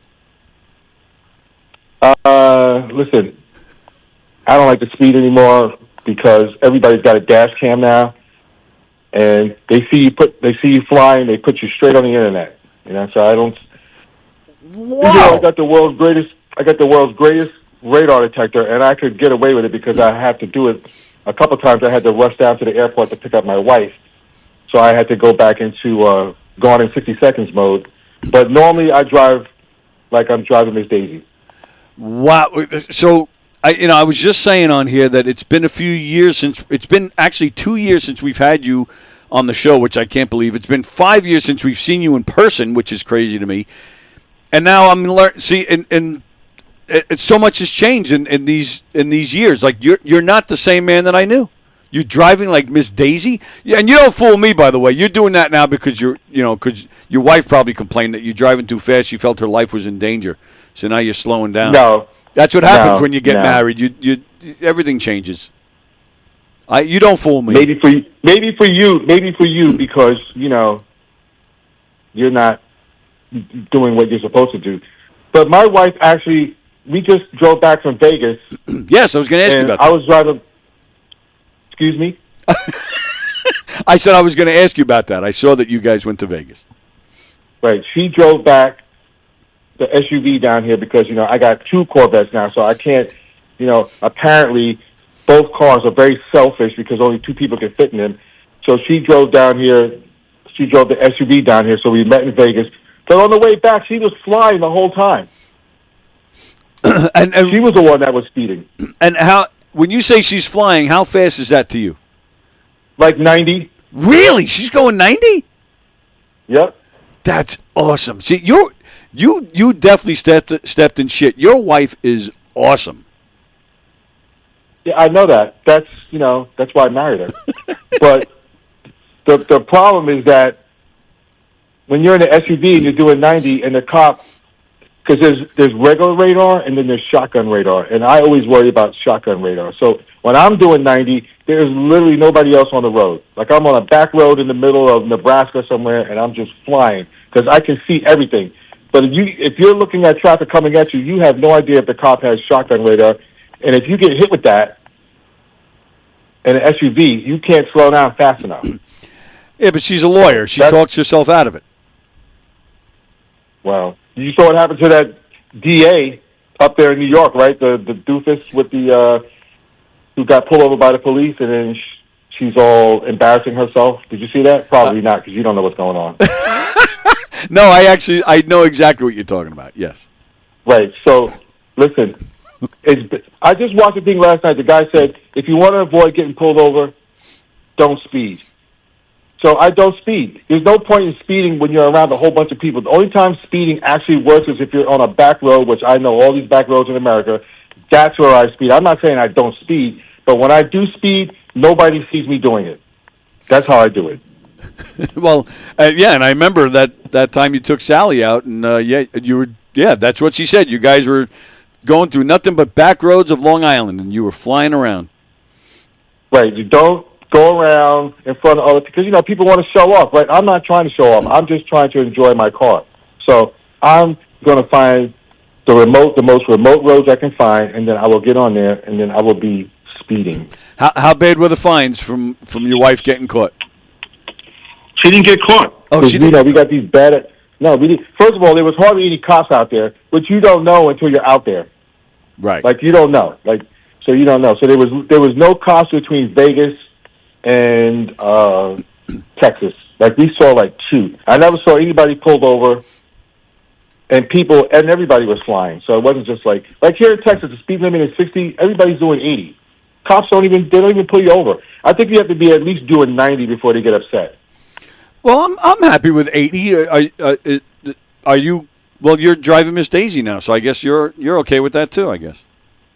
Listen, I don't like to speed anymore because everybody's got a dash cam now, and they see you flying, they put you straight on the internet. So I don't. Wow! I got the world's greatest radar detector, and I could get away with it because I have to do it. A couple times I had to rush down to the airport to pick up my wife, so I had to go back into gone in 60 seconds mode. But normally I drive like I'm driving Miss Daisy. Wow! So I was just saying on here that it's been it's been actually 2 years since we've had you on the show, which I can't believe. It's been 5 years since we've seen you in person, which is crazy to me. And now I'm learning. See, and so much has changed in these years. Like you're not the same man that I knew. You're driving like Miss Daisy. Yeah, and you don't fool me, by the way. You're doing that now because because your wife probably complained that you're driving too fast. She felt her life was in danger. So now you're slowing down. No, that's what happens when you get married. You everything changes. You don't fool me. Maybe for you because you're not doing what you're supposed to do. But my wife actually, we just drove back from Vegas. Yes, I was going to ask you about that. I was driving. Excuse me? I said I was going to ask you about that. I saw that you guys went to Vegas. Right. She drove back the SUV down here because, I got 2 Corvettes now, so I can't, apparently both cars are very selfish because only 2 people can fit in them. So she drove down here. She drove the SUV down here, so we met in Vegas. But on the way back, she was flying the whole time. and she was the one that was speeding. And when you say she's flying, how fast is that to you? Like 90. Really? She's going 90? Yep. That's awesome. See, you definitely stepped in shit. Your wife is awesome. Yeah, I know that. That's why I married her. But the problem is that when you're in an SUV and you're doing 90 and the cop, because there's regular radar and then there's shotgun radar, and I always worry about shotgun radar. So when I'm doing 90, there's literally nobody else on the road. Like I'm on a back road in the middle of Nebraska somewhere, and I'm just flying because I can see everything. But if you're looking at traffic coming at you, you have no idea if the cop has shotgun radar, and if you get hit with that in an SUV, you can't slow down fast enough. Yeah, but she's a lawyer. She talks herself out of it. Well, you saw what happened to that DA up there in New York, right? The doofus with the who got pulled over by the police, and then she's all embarrassing herself. Did you see that? Probably not, because you don't know what's going on. No, I know exactly what you're talking about. Yes. Right. So, listen, I just watched a thing last night. The guy said, if you want to avoid getting pulled over, don't speed. So I don't speed. There's no point in speeding when you're around a whole bunch of people. The only time speeding actually works is if you're on a back road, which I know all these back roads in America. That's where I speed. I'm not saying I don't speed, but when I do speed, nobody sees me doing it. That's how I do it. Well, yeah, and I remember that time you took Sally out, and that's what she said. You guys were going through nothing but back roads of Long Island, and you were flying around. Right. You don't go around in front of other because people want to show off, right? I'm not trying to show off. I'm just trying to enjoy my car. So I'm going to find the most remote roads I can find, and then I will get on there, and then I will be speeding. How bad were the fines from your wife getting caught? She didn't get caught. Oh, she You didn't. know, we got these bad. No, we didn't. First of all, there was hardly any cops out there, but you don't know until you're out there. Right. Like you don't know. So you don't know. So there was no cops between Vegas and Texas. Like we saw like two. I never saw anybody pulled over, and everybody was flying. So it wasn't just like here in Texas, the speed limit is 60. Everybody's doing 80. Cops don't even pull you over. I think you have to be at least doing 90 before they get upset. Well, I'm happy with 80. Are you? Well, you're driving Miss Daisy now, so I guess you're okay with that too. I guess.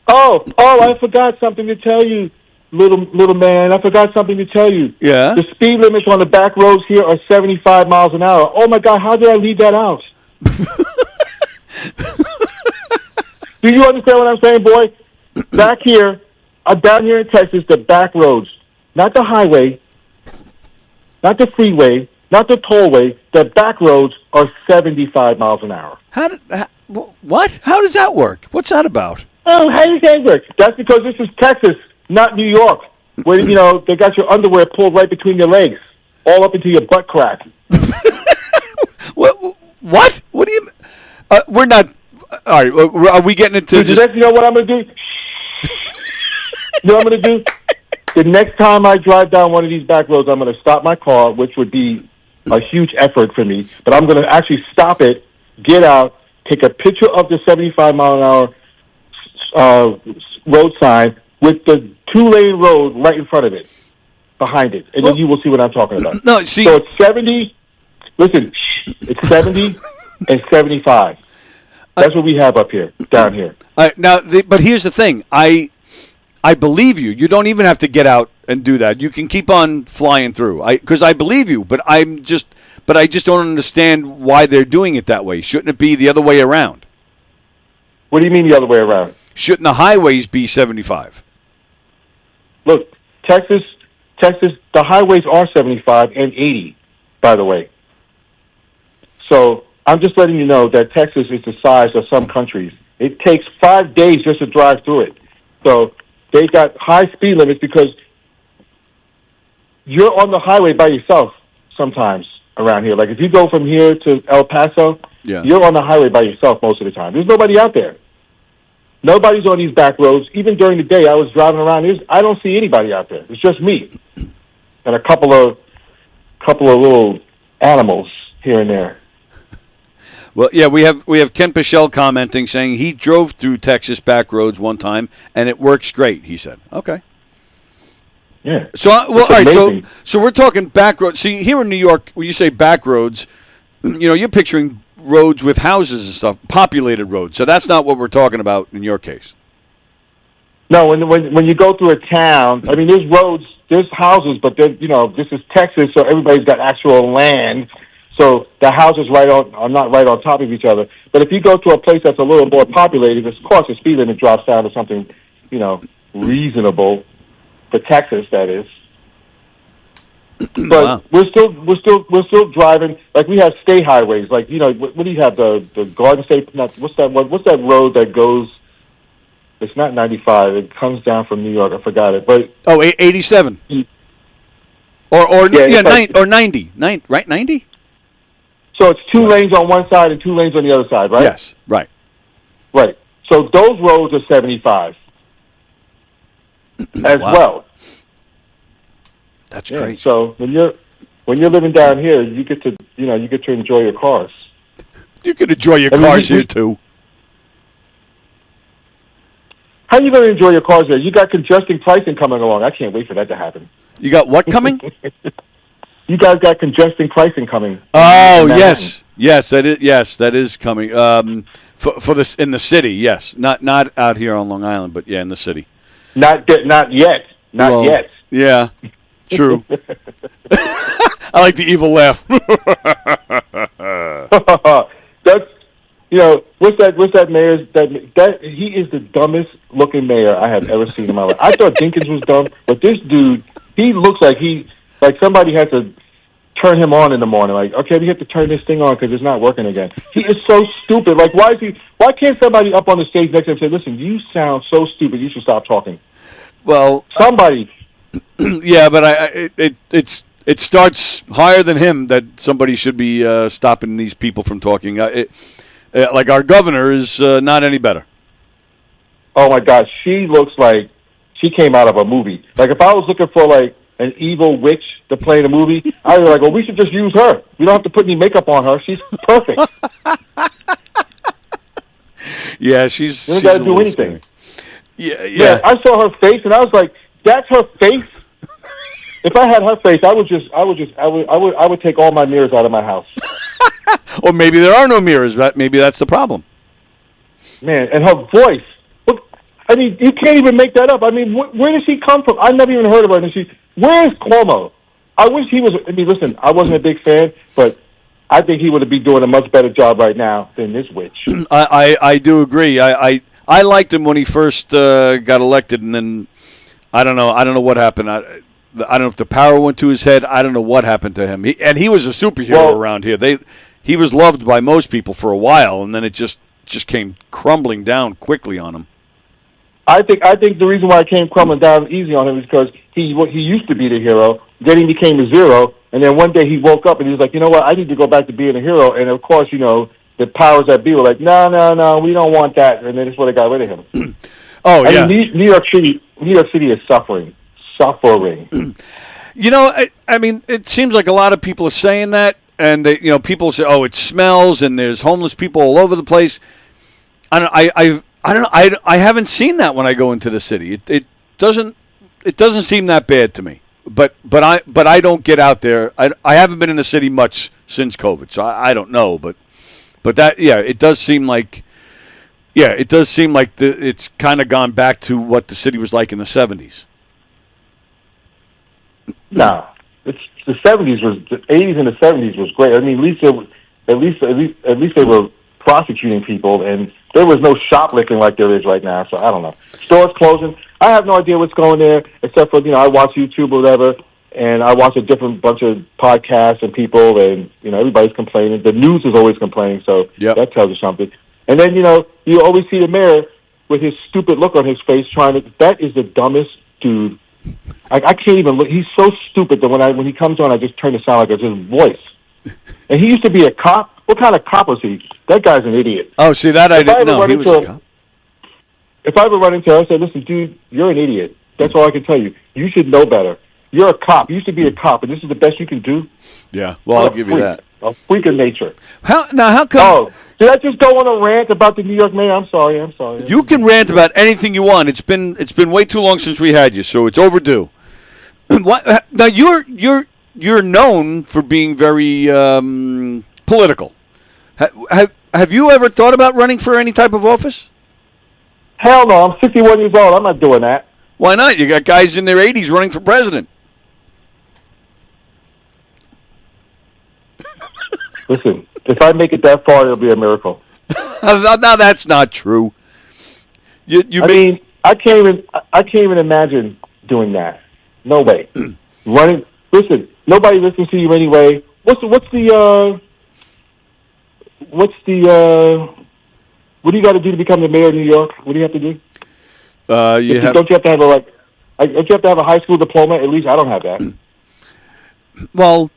Oh! I forgot something to tell you, little man. I forgot something to tell you. Yeah. The speed limits on the back roads here are 75 miles an hour. Oh my God! How did I leave that out? Do you understand what I'm saying, boy? Back here, down here in Texas, the back roads, not the highway, not the freeway, not the tollway, the back roads are 75 miles an hour. What? How does that work? What's that about? Oh, how does that work? That's because this is Texas, not New York, where, they got your underwear pulled right between your legs, all up into your butt crack. What? What do you... we're not... All right, are we getting into just... You know what I'm going to do? You know what I'm going to do? The next time I drive down one of these back roads, I'm going to stop my car, which would be a huge effort for me. But I'm going to actually stop it, get out, take a picture of the 75-mile-an-hour road sign with the two-lane road right in front of it, behind it. And then you will see what I'm talking about. No, see... So it's 70... Listen, it's 70 and 75. That's what we have up here, down here. But here's the thing. I believe you. You don't even have to get out and do that. You can keep on flying through. Because I believe you, but I just don't understand why they're doing it that way. Shouldn't it be the other way around? What do you mean the other way around? Shouldn't the highways be 75? Look, Texas, the highways are 75 and 80, by the way. So I'm just letting you know that Texas is the size of some countries. It takes 5 days just to drive through it. So they got high speed limits because you're on the highway by yourself sometimes around here. Like if you go from here to El Paso, you're on the highway by yourself most of the time. There's nobody out there. Nobody's on these back roads. Even during the day, I was driving around. I don't see anybody out there. It's just me and a couple of little animals here and there. Well, yeah, we have Ken Pichelle commenting saying he drove through Texas back roads one time and it works great. He said, "Okay." Yeah. So, all right. So we're talking back roads. See, here in New York, when you say back roads, you're picturing roads with houses and stuff, populated roads. So that's not what we're talking about in your case. No, when you go through a town, I mean, there's roads, there's houses, but then this is Texas, so everybody's got actual land. So the houses are not right on top of each other. But if you go to a place that's a little more populated, of course the speed limit drops down to something, reasonable for Texas, that is. But we're still driving. Like we have state highways. Like what do you have? The Garden State. What's that road that goes? It's not 95. It comes down from New York. I forgot it. But 87. Or 90. Right, 90. So it's two lanes on one side and two lanes on the other side, right? Yes, right. Right. So those roads are 75 as well. That's great. So when you're living down here, you get to enjoy your cars. You can enjoy your cars here too. How are you going to enjoy your cars there? You got congesting pricing coming along. I can't wait for that to happen. You got what coming? You guys got congesting pricing coming. Oh yes, that is coming. For this in the city, yes, not out here on Long Island, but yeah, in the city. Not yet. Yeah, true. I like the evil laugh. That's what's that mayor's that he is the dumbest looking mayor I have ever seen in my life. I thought Dinkins was dumb, but this dude, he looks like somebody had to turn him on in the morning. Like, okay, we have to turn this thing on because it's not working again. He is so stupid. Like, why can't somebody up on the stage next to him say, "Listen, you sound so stupid. You should stop talking." Well, somebody. Yeah, but it's it starts higher than him that somebody should be stopping these people from talking. Like our governor is not any better. Oh my God, she looks like she came out of a movie. Like if I was looking for like an evil witch to play in a movie, I'd be like, well, we should just use her. We don't have to put any makeup on her. She's perfect. Yeah, she's. You don't she's got a to do little anything. scary. Yeah. Yeah, I saw her face and I was like, that's her face. If I had her face, I would take all my mirrors out of my house. Or maybe there are no mirrors. Maybe that's the problem. Man, and her voice. Look, I mean, you can't even make that up. I mean, where does she come from? I never even heard of her. And where is Cuomo? I wish he was. I mean, listen, I wasn't a big fan, but I think he would be doing a much better job right now than this witch. I do agree. I liked him when he first got elected, and then I don't know what happened. I don't know if the power went to his head. I don't know what happened to him. He was a superhero around here. He was loved by most people for a while, and then it just came crumbling down quickly on him. I think the reason why it came crumbling down easy on him is because he used to be the hero, then he became a zero, and then one day he woke up and he was like, you know what, I need to go back to being a hero. And of course, the powers that be were like, no, we don't want that, and then that's why they got rid of him. Yeah. I mean, New York City is suffering. I mean, it seems like a lot of people are saying that, and people say, "Oh, it smells," and there's homeless people all over the place. I don't know. I haven't seen that when I go into the city. It doesn't seem that bad to me. But I don't get out there. I haven't been in the city much since COVID, so I don't know. But that it does seem like it's kind of gone back to what the city was like in the 70s. No, it's the 70s the 80s and the 70s was great. I mean, at least they were prosecuting people, and there was no shoplifting like there is right now. So I don't know. Stores closing. I have no idea what's going there, except for I watch YouTube or whatever, and I watch a different bunch of podcasts and people, and everybody's complaining. The news is always complaining, so that tells you something. And then you always see the mayor with his stupid look on his face, that is the dumbest dude. I can't even look. He's so stupid that when he comes on, I just turn the sound like it's his voice. And he used to be a cop. What kind of cop was he? That guy's an idiot. Oh, see, that I didn't know. He was a cop. If I ever run into him, I say, listen, dude, you're an idiot. That's all I can tell you. You should know better. You're a cop. You used to be a cop, and this is the best you can do? Yeah, well, I'll give you that. A freak of nature. How come... Oh, did I just go on a rant about the New York mayor? I'm sorry. You can rant about anything you want. It's been way too long since we had you, so it's overdue. Now, you're known for being very political. Have you ever thought about running for any type of office? Hell no, I'm 61 years old. I'm not doing that. Why not? You got guys in their 80s running for president. Listen, if I make it that far, it'll be a miracle. Now that's not true. I can't even imagine doing that. No way. Running. Listen, nobody listens to you anyway. What do you got to do to become the mayor of New York? What do you have to do? Don't you have to have don't you have to have a high school diploma? At least I don't have that. Well,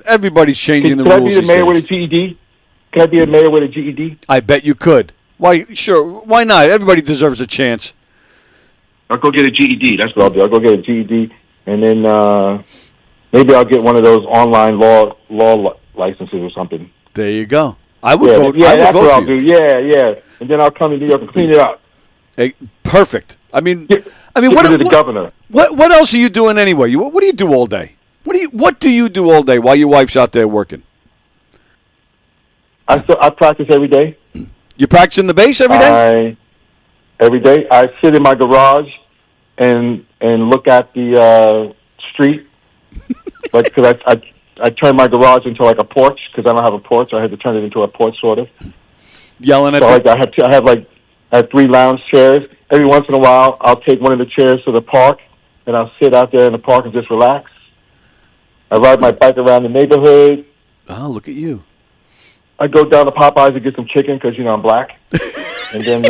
everybody's changing the rules. Can I be the mayor with a GED? Can I be a mayor with a GED? I bet you could. Why? Sure. Why not? Everybody deserves a chance. I'll go get a GED. That's what I'll do. I'll go get a GED, and then maybe I'll get one of those online law licenses or something. There you go. I would vote. Yeah, I would that's vote what for I'll you. do. Yeah, and then I'll come to New York and clean it up. Hey, perfect. I mean, Get rid of the governor. What else are you doing anyway? What do you do all day? What do you do all day while your wife's out there working? I practice every day. You practice in the base every day? Every day. I sit in my garage and look at the street, because I turn my garage into like a porch because I don't have a porch. I had to turn it into a porch sort of. Yelling at. So I have 3 lounge chairs. Every once in a while, I'll take one of the chairs to the park and I'll sit out there in the park and just relax. I ride my bike around the neighborhood. Oh, look at you. I go down to Popeyes and get some chicken because, I'm black. And then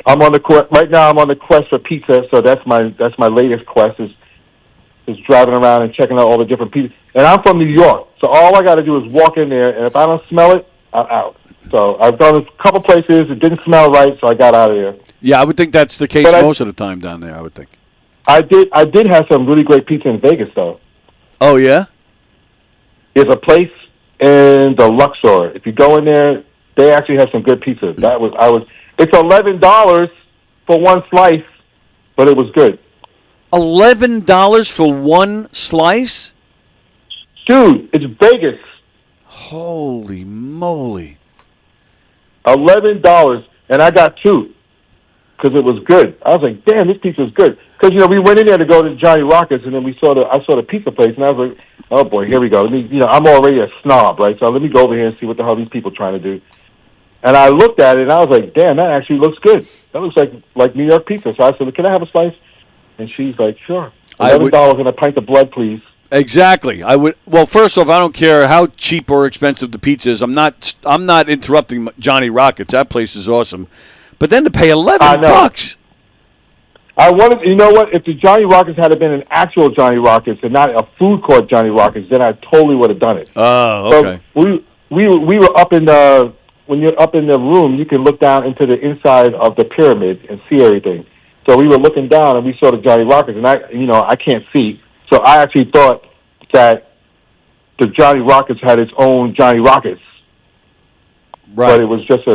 I'm on the quest. Right now I'm on the quest for pizza, so that's my latest quest is just driving around and checking out all the different pieces. And I'm from New York, so all I got to do is walk in there, and if I don't smell it, I'm out. So I've done a couple places. It didn't smell right, so I got out of there. Yeah, I would think that's the case most of the time down there, I would think. I did have some really great pizza in Vegas, though. Oh, yeah? There's a place in the Luxor. If you go in there, they actually have some good pizza. It's $11 for one slice, but it was good. $11 for one slice? Dude, it's Vegas. Holy moly. $11, and I got two because it was good. I was like, damn, this pizza's good. Because, we went in there to go to Johnny Rockets, and then I saw the pizza place, and I was like, oh, boy, here we go. I'm already a snob, right? So let me go over here and see what the hell these people are trying to do. And I looked at it, and I was like, damn, that actually looks good. That looks like New York pizza. So I said, can I have a slice? And she's like, sure. $11 and a pint of blood, please. Exactly. I would. Well, first off, I don't care how cheap or expensive the pizza is. I'm not interrupting Johnny Rockets. That place is awesome. But then to pay $11. I wanted, you know what? If the Johnny Rockets had been an actual Johnny Rockets and not a food court Johnny Rockets, then I totally would have done it. Oh, okay. So we were up in the, when you're up in the room, you can look down into the inside of the pyramid and see everything. So we were looking down and we saw the Johnny Rockets, and I can't see, so I actually thought that the Johnny Rockets had its own Johnny Rockets, right? But it was just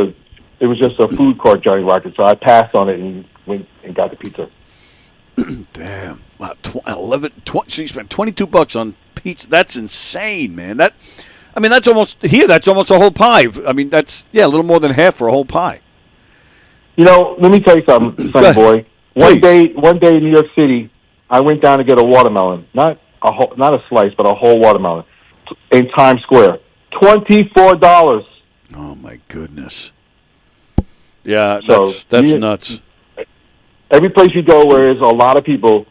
a food court Johnny Rockets. So I passed on it and went and got the pizza. Damn, wow, 11. So you spent $22 on pizza. That's insane, man. That's almost a whole pie. I mean, that's a little more than half for a whole pie. Let me tell you something, sonny boy. One day in New York City, I went down to get a watermelon, not a slice, but a whole watermelon, in Times Square. $24. Oh my goodness. Yeah, that's nuts. Every place you go where there's a lot of people,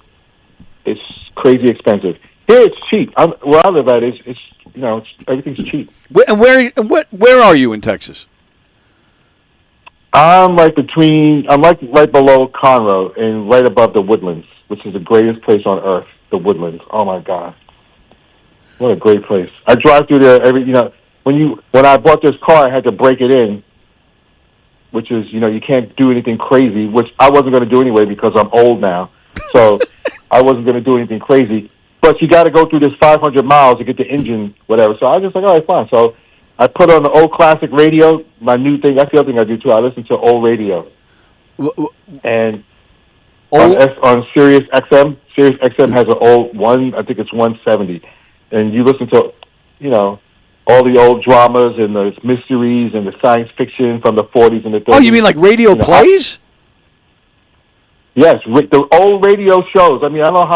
it's crazy expensive. Here it's cheap. Where I live at, everything's cheap. And where are you in Texas? I'm right below Conroe and right above the Woodlands, which is the greatest place on earth. The Woodlands. Oh my God, what a great place! I drive through there when I bought this car, I had to break it in, which is you can't do anything crazy, which I wasn't going to do anyway because I'm old now, so I wasn't going to do anything crazy. But you got to go through this 500 miles to get the engine, whatever. So I was just like, all right, fine. So I put on the old classic radio, my new thing. That's the other thing I do too. I listen to old radio. And on Sirius XM, Sirius XM has an old one, I think it's 170. And you listen to, all the old dramas and the mysteries and the science fiction from the 40s and the 30s. Oh, you mean like radio plays? Yes, the old radio shows. I mean, I don't know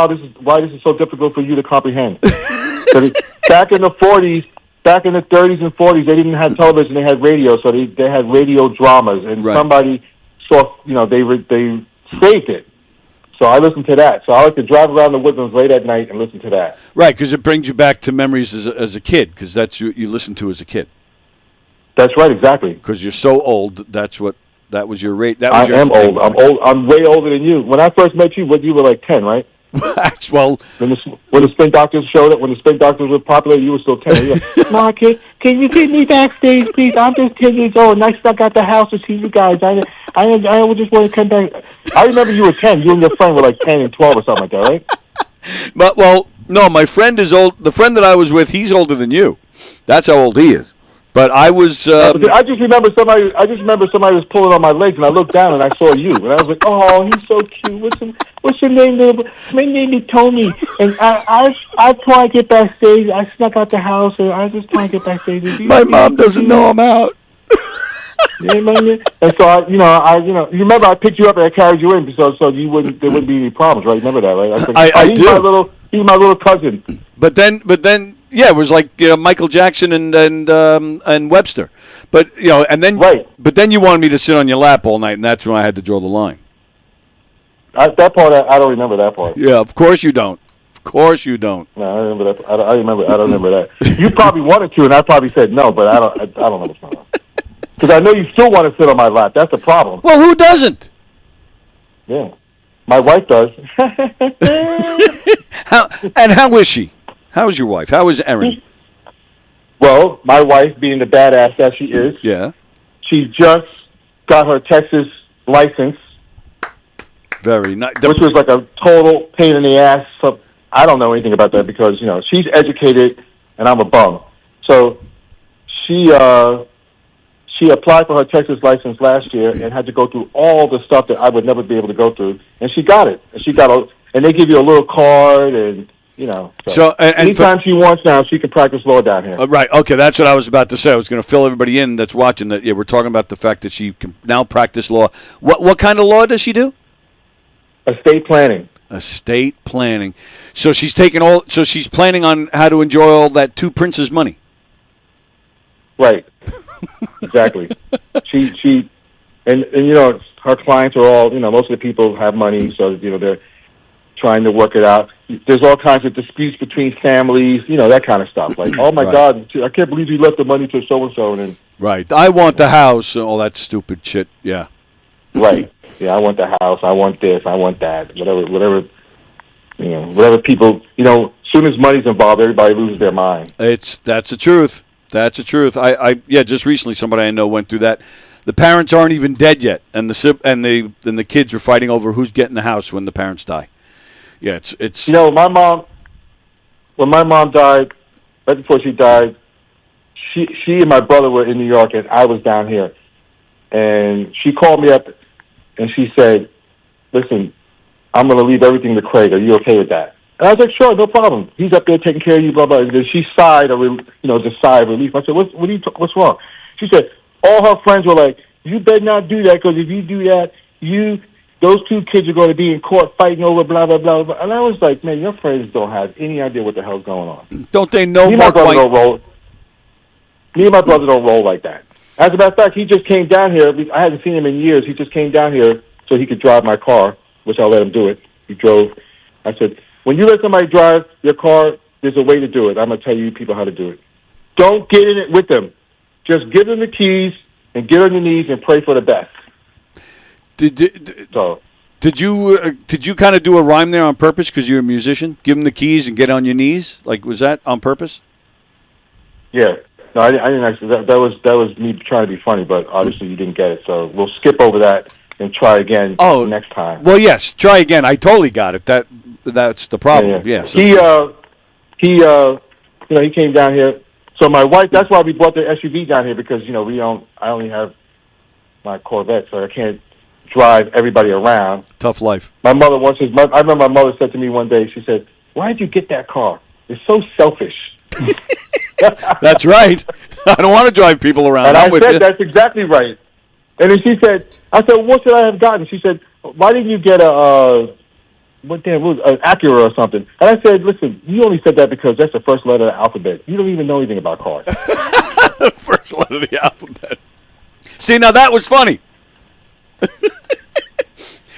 why this is so difficult for you to comprehend. Back in the 40s, back in the 30s and 40s, they didn't have television; they had radio, so they had radio dramas, and somebody saw, they saved it. So I listened to that. So I like to drive around the Woodlands late at night and listen to that. Right, because it brings you back to memories as a kid, because that's what you listened to as a kid. That's right, exactly. Because you're so old, that was your rate. I am old. I'm old. I'm way older than you. When I first met you, you were like 10, right? Well, when the Spin Doctors showed up, when the Spin Doctors were popular, you were still 10. You're like, Ma, can you get me backstage, please? I'm just 10 years old, and I stuck out the house to see you guys. I just want to come back. I remember you were 10. You and your friend were like 10 and 12 or something like that, right? Well, no, my friend is old. The friend that I was with, he's older than you. That's how old he is. But I was. I just remember somebody was pulling on my legs, and I looked down and I saw you, and I was like, "Oh, he's so cute. What's your name, little boy?" My name is Tony, and I try to get backstage. I snuck out the house, and I was just trying to get backstage. My mom doesn't know I'm out. And so you remember I picked you up and I carried you in, so there wouldn't be any problems, right? Remember that, right? I was like, I do. He's my little cousin. But then. Yeah, it was like Michael Jackson and Webster, but and then But then you wanted me to sit on your lap all night, and that's when I had to draw the line. That part I don't remember that part. Yeah, of course you don't. Of course you don't. No, I don't remember that. I don't remember that. You probably wanted to, and I probably said no, but I don't know what's going on. Because I know you still want to sit on my lap. That's the problem. Well, who doesn't? Yeah. My wife does. How is she? How is your wife? How is Erin? Well, my wife, being the badass that she is, Yeah. she just got her Texas license, Very nice. which was like a total pain in the ass. So I don't know anything about that because, she's educated and I'm a bum. So she applied for her Texas license last year and had to go through all the stuff that I would never be able to go through. And she got it. And they give you a little card and, So anytime she wants now, she can practice law down here. Right. Okay, that's what I was about to say. I was going to fill everybody in that's watching that. Yeah, we're talking about the fact that she can now practice law. What kind of law does she do? Estate planning. Estate planning. So she's she's planning on how to enjoy all that two princes money. Right. Exactly. She and her clients are all, most of the people have money, so they're trying to work it out. There's all kinds of disputes between families, that kind of stuff. Like, oh my Right. God, I can't believe you left the money to so and so, and Right. I want the house and all that stupid shit. Yeah. right. Yeah, I want the house. I want this. I want that. Whatever people. As soon as money's involved, everybody loses their mind. That's the truth. That's the truth. I just recently somebody I know went through that. The parents aren't even dead yet, and the kids are fighting over who's getting the house when the parents die. Yeah, it's. My mom. When my mom died, right before she died, she and my brother were in New York, and I was down here, and she called me up, and she said, "Listen, I'm going to leave everything to Craig. Are you okay with that?" And I was like, "Sure, no problem. He's up there taking care of you, blah blah." And then she sighed, just sigh of relief. I said, "What's wrong?" She said, all her friends were like, "You better not do that, because if you do that, those two kids are going to be in court fighting over blah blah blah blah." And I was like, "Man, your friends don't have any idea what the hell's going on." Don't they know? Me and my brother don't roll like that. As a matter of fact, he just came down here. I hadn't seen him in years. He just came down here so he could drive my car, which I let him do it. He drove. I said, when you let somebody drive your car, there's a way to do it. I'm going to tell you people how to do it. Don't get in it with them. Just give them the keys and get on your knees and pray for the best. Did you kind of do a rhyme there on purpose because you're a musician? Give them the keys and get on your knees. Like, was that on purpose? Yeah. No, I didn't actually. That was me trying to be funny, but obviously you didn't get it. So we'll skip over that and try again next time. Well, yes, try again. I totally got it. That's the problem. Yeah. So. He came down here. So my wife. That's why we brought the SUV down here, because I only have my Corvette, so I can't drive everybody around. Tough life. My mother I remember my mother said to me one day. She said, "Why did you get that car? It's so selfish." That's right. I don't want to drive people around. And I'm I with said, you. "That's exactly right." And then I said, "What should I have gotten?" She said, "Why didn't you get an Acura or something?" And I said, "Listen, you only said that because that's the first letter of the alphabet. You don't even know anything about cars." First letter of the alphabet. See, now that was funny.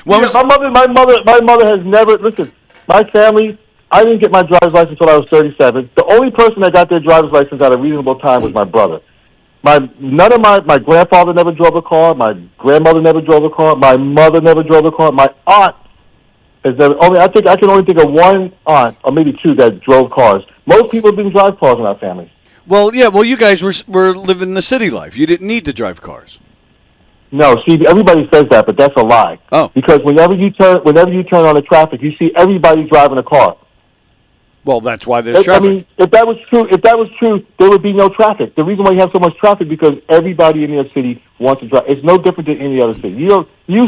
My mother has never, listen, my family, I didn't get my driver's license until I was 37. The only person that got their driver's license at a reasonable time was my brother. My grandfather never drove a car. My grandmother never drove a car. My mother never drove a car. My aunt has never. I can only think of one aunt, or maybe two, that drove cars. Most people didn't drive cars in our family. Well, yeah. Well, you guys were living the city life. You didn't need to drive cars. No, see, everybody says that, but that's a lie. Oh. Because whenever you turn on the traffic, you see everybody driving a car. Well, that's why there's traffic. I mean, if that was true, there would be no traffic. The reason why you have so much traffic is because everybody in New York City wants to drive. It's no different than any other city. You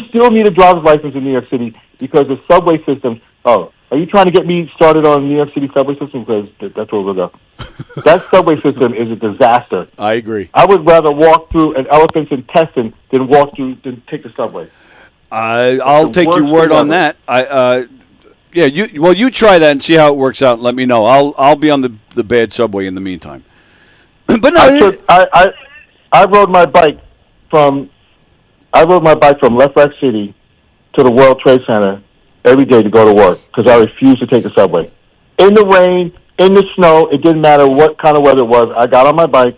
still need a driver's license in New York City because the subway system. Oh, are you trying to get me started on New York City subway system? Because that's where we'll go. That subway system is a disaster. I agree. I would rather walk through an elephant's intestine than take the subway. I'll take your word on that. Yeah, you try that and see how it works out and let me know. I'll be on the bad subway in the meantime. But no, I rode my bike from Left Rack City to the World Trade Center every day to go to work because I refused to take the subway. In the rain, in the snow, it didn't matter what kind of weather it was. I got on my bike.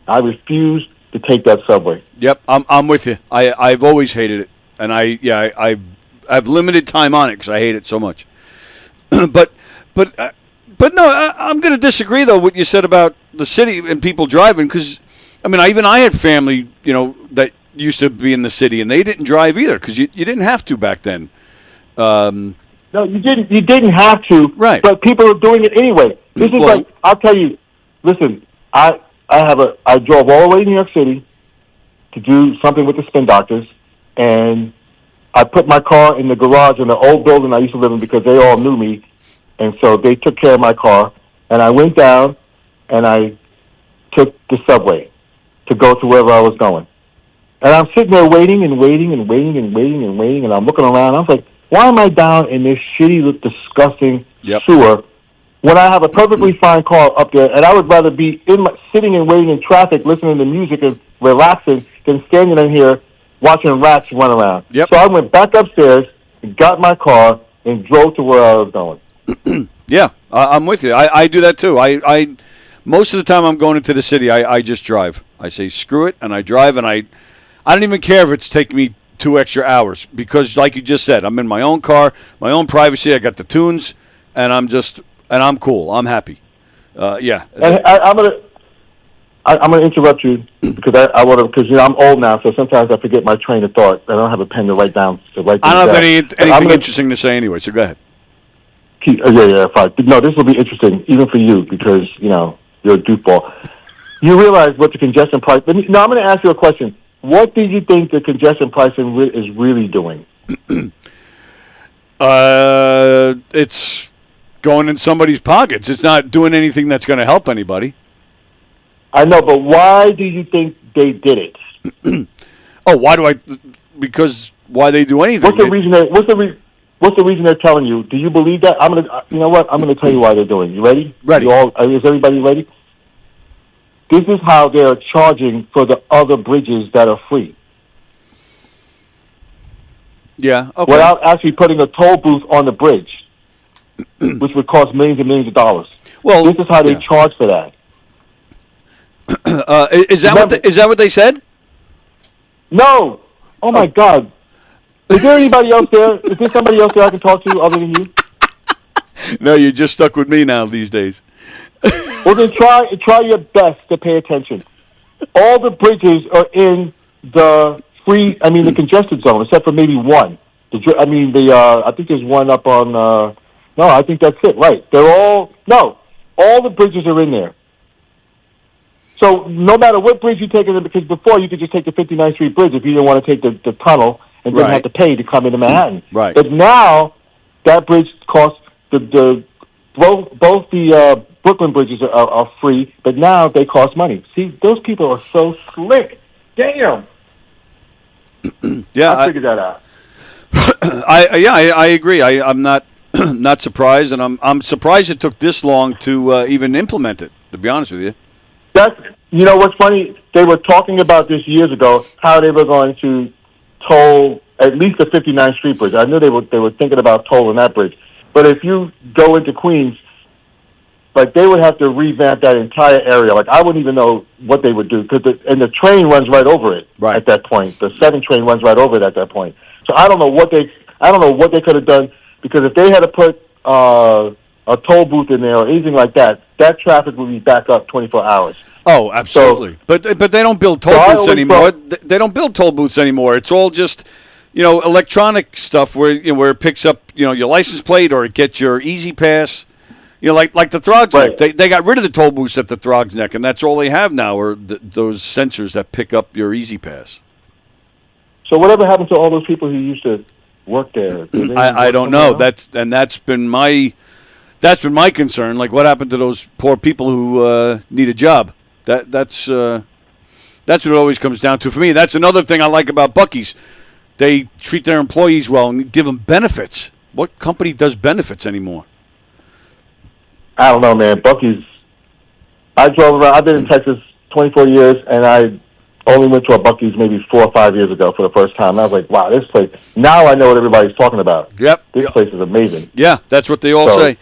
I refused to take that subway. Yep, I'm with you. I've always hated it, and I've limited time on it because I hate it so much. but But no, I'm going to disagree though what you said about the city and people driving, because I mean, I had family, that used to be in the city, and they didn't drive either because you didn't have to back then. No, you didn't. You didn't have to. Right. But people are doing it anyway. This is like, I'll tell you. Listen, I drove all the way to New York City to do something with the spin doctors, and I put my car in the garage in the old building I used to live in because they all knew me, and so they took care of my car. And I went down, and I took the subway to go to wherever I was going. And I'm sitting there waiting, and I'm looking around. I was like, why am I down in this shitty, disgusting sewer when I have a perfectly fine car up there, and I would rather be sitting and waiting in traffic, listening to music and relaxing, than standing in here watching rats run around. Yep. So I went back upstairs, got my car, and drove to where I was going. Yeah, I'm with you. I do that too. I most of the time I'm going into the city, I just drive. I say screw it, and I drive, and I don't even care if it's taking me 2 extra hours, because like you just said, I'm in my own car, my own privacy. I got the tunes, and I'm cool. I'm happy. Yeah. And I'm gonna interrupt you because I want to, because I'm old now, so sometimes I forget my train of thought. I don't have a pen to write down. I don't have anything interesting to say anyway. So go ahead. Fine. No, this will be interesting even for you because you're a doofball. You realize what the congestion price? I'm going to ask you a question. What do you think the congestion pricing is really doing? It's going in somebody's pockets. It's not doing anything that's going to help anybody. I know, but why do you think they did it? Because why they do anything? What's the reason they're telling you? Do you believe that? You know what? I'm gonna tell you why they're doing it. You ready? Ready. Is everybody ready? This is how they're charging for the other bridges that are free. Yeah. Okay. Without actually putting a toll booth on the bridge, which would cost millions and millions of dollars. Well, this is how they charge for that. Is that what they said? No. Oh my God. Is there anybody else there? Is there somebody else there I can talk to other than you? No, you're just stuck with me now these days. Well, then try your best to pay attention. All the bridges are in the the congested zone, except for maybe one. I think there's one up on. No, I think that's it. Right? All the bridges are in there. So no matter what bridge you take, because before you could just take the 59th Street Bridge if you didn't want to take the tunnel and didn't have to pay to come into Manhattan. Right. But now that bridge costs both the Brooklyn bridges are free, but now they cost money. See, those people are so slick. Damn. Yeah, I figured that out. I agree. I'm not not surprised, and I'm surprised it took this long to even implement it. To be honest with you. What's funny? They were talking about this years ago, how they were going to toll at least the 59th Street Bridge. I knew they were thinking about tolling that bridge. But if you go into Queens, they would have to revamp that entire area. I wouldn't even know what they would do because the train runs right over it at that point. The 7 train runs right over it at that point. So I don't know what they could have done, because if they had to put a toll booth in there or anything like that, that traffic would be back up 24 hours. Oh, absolutely. But they don't build toll booths anymore. They don't build toll booths anymore. It's all just electronic stuff where it picks up your license plate, or it gets your Easy Pass. Like the Throgs Neck. They got rid of the toll booths at the Throgs Neck, and that's all they have now are those sensors that pick up your Easy Pass. So whatever happened to all those people who used to work there? I don't know. That's been my concern. What happened to those poor people who need a job? That's what it always comes down to for me. That's another thing I like about Buc-ee's. They treat their employees well and give them benefits. What company does benefits anymore? I don't know, man. Buc-ee's. I drove around. I've been in Texas 24 years, and I only went to a Buc-ee's maybe 4 or 5 years ago for the first time. And I was like, wow, this place. Now I know what everybody's talking about. Yep. This place is amazing. Yeah, that's what they all say.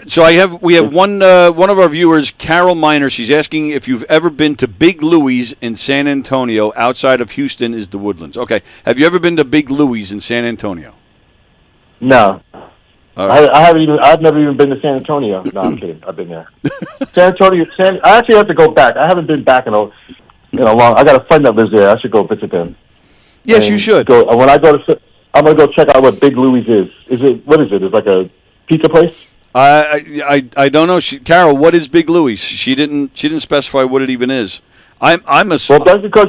So we have one of our viewers, Carol Miner. She's asking if you've ever been to Big Louie's in San Antonio. Outside of Houston is the Woodlands. Okay. Have you ever been to Big Louie's in San Antonio? No. All right. I've never even been to San Antonio. No, I'm kidding. I've been there. San Antonio. I actually have to go back. I haven't been back in a long. I got a friend that lives there. I should go visit them. Yes, And you should. When I go to, I'm gonna go check out what Big Louie's is. What is it? It's like a pizza place. I don't know. Carol, what is Big Louie's? She didn't specify what it even is. I'm a. Well, that's because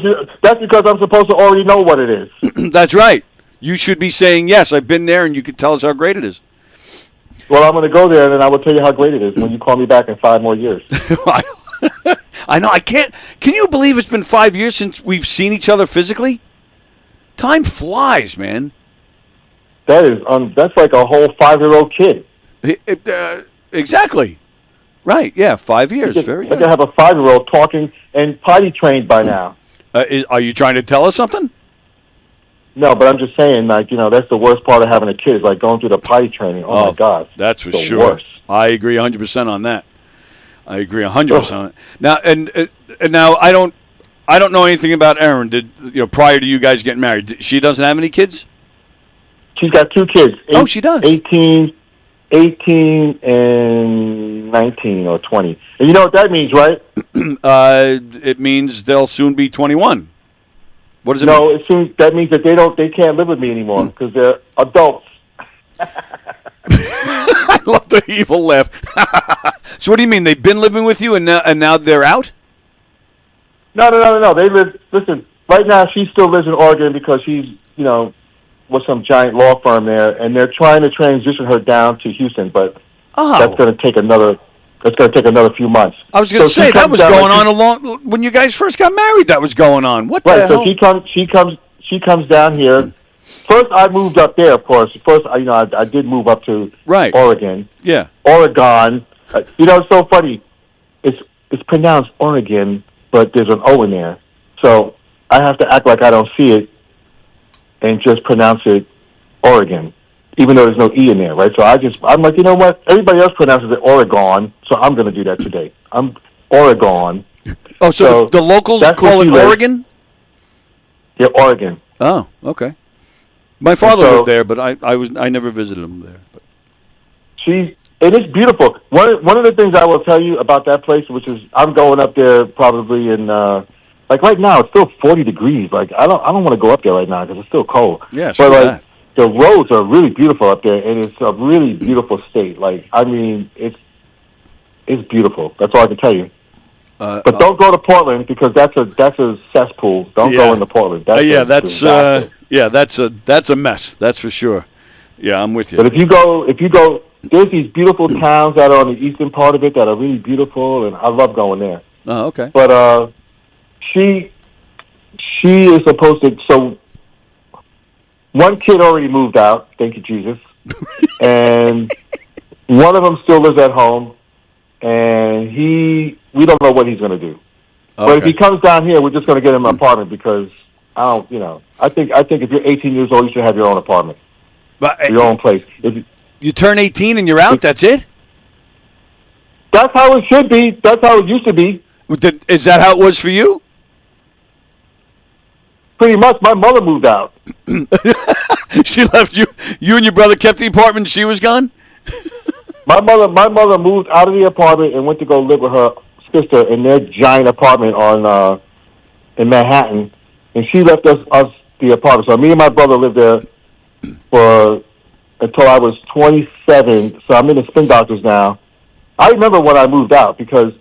I'm supposed to already know what it is. That's right. You should be saying yes. I've been there, and you could tell us how great it is. Well, I'm going to go there, and then I will tell you how great it is when you call me back in 5 more years. I know. I can't. Can you believe it's been 5 years since we've seen each other physically? Time flies, man. That's like a whole 5-year-old kid. Exactly. Right. Yeah. 5 years. Very good. I can have a 5-year-old talking and potty trained by now. Are you trying to tell us something? No, but I'm just saying, like, that's the worst part of having a kid is like going through the potty training. Oh my God, that's for the sure. Worst. I agree 100% on that. I agree 100% on it. Now, and now I don't know anything about Erin. Prior to you guys getting married, she doesn't have any kids? She's got 2 kids. She does. 18 and 19 or 20. And you know what that means, right? It means they'll soon be 21. What does it mean? That means that they can't live with me anymore because they're adults. I love the evil laugh. So what do you mean? They've been living with you and now they're out? No. They live. Listen, right now she still lives in Oregon because she's with some giant law firm there, and they're trying to transition her down to Houston, but that's going to take another. That's going to take another few months. I was going to say that was going on when you guys first got married. That was going on. What the hell? So she comes down here. First, I moved up there. Of course, first I did move up to Oregon. Yeah, Oregon. It's so funny. It's pronounced Oregon, but there's an O in there, so I have to act like I don't see it and just pronounce it Oregon, even though there's no E in there, right? So I'm like, you know what? Everybody else pronounces it Oregon, so I'm going to do that today. I'm Oregon. Oh, so the locals call it Oregon? Yeah, Oregon. Oh, okay. My father lived there, but I never visited him there. But. It is beautiful. One of the things I will tell you about that place, which is I'm going up there probably in like right now it's still 40 degrees. Like I don't want to go up there right now because it's still cold. Yeah, but like the roads are really beautiful up there, and it's a really beautiful state. Like I mean, it's beautiful. That's all I can tell you. But don't go to Portland because that's a cesspool. Don't go into Portland. That's that's a mess. That's for sure. Yeah, I'm with you. But if you go, there's these beautiful towns that are on the eastern part of it that are really beautiful, and I love going there. Oh, okay. But she is supposed to. So one kid already moved out. Thank you, Jesus. And one of them still lives at home, and we don't know what he's going to do. Okay. But if he comes down here, we're just going to get him an apartment because I think if you're 18 years old, you should have your own apartment, your own place. If you turn 18 and you're out, that's it? That's how it should be. That's how it used to be. Is that how it was for you? Pretty much. My mother moved out. She left you. You and your brother kept the apartment and she was gone? My mother moved out of the apartment and went to go live with her sister in their giant apartment in Manhattan. And she left us the apartment. So me and my brother lived there until I was 27. So I'm in the Spin Doctors now. I remember when I moved out because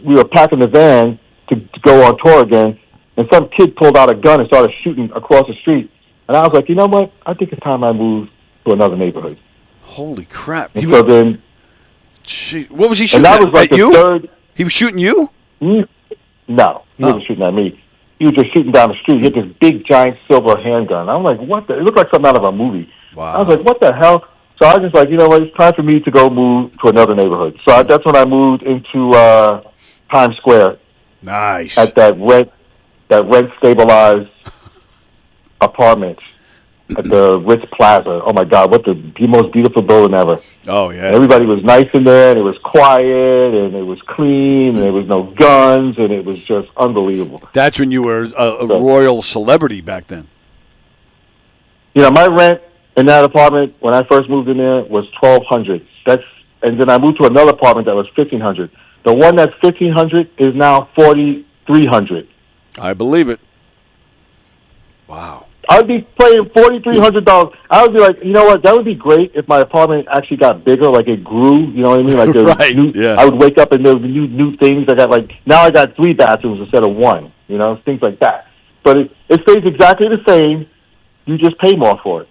we were packing the van to go on tour again, and some kid pulled out a gun and started shooting across the street. And I was like, you know what? I think it's time I move to another neighborhood. Holy crap! And so then, what was he shooting and that was like at you? Third. He was shooting you? No, he wasn't shooting at me. He was just shooting down the street. He had this big, giant silver handgun. I'm like, what the? It looked like something out of a movie. Wow. I was like, what the hell? So I was just like, you know what? It's time for me to go move to another neighborhood. So that's when I moved into Times Square. Nice. At that rent stabilized apartment at the Ritz Plaza. Oh my God, what the most beautiful building ever. Oh yeah. And everybody was nice in there, and it was quiet, and it was clean, and there was no guns, and it was just unbelievable. That's when you were a royal celebrity back then. My rent in that apartment when I first moved in there was $1,200. And then I moved to another apartment that was $1,500. The one that's $1,500 is now $4,300. I believe it. Wow. I'd be paying $4,300. I would be like, you know what? That would be great if my apartment actually got bigger, like it grew. You know what I mean? Like right. I would wake up and there would be new things. I got 3 bathrooms instead of 1. You know, things like that. But it stays exactly the same. You just pay more for it.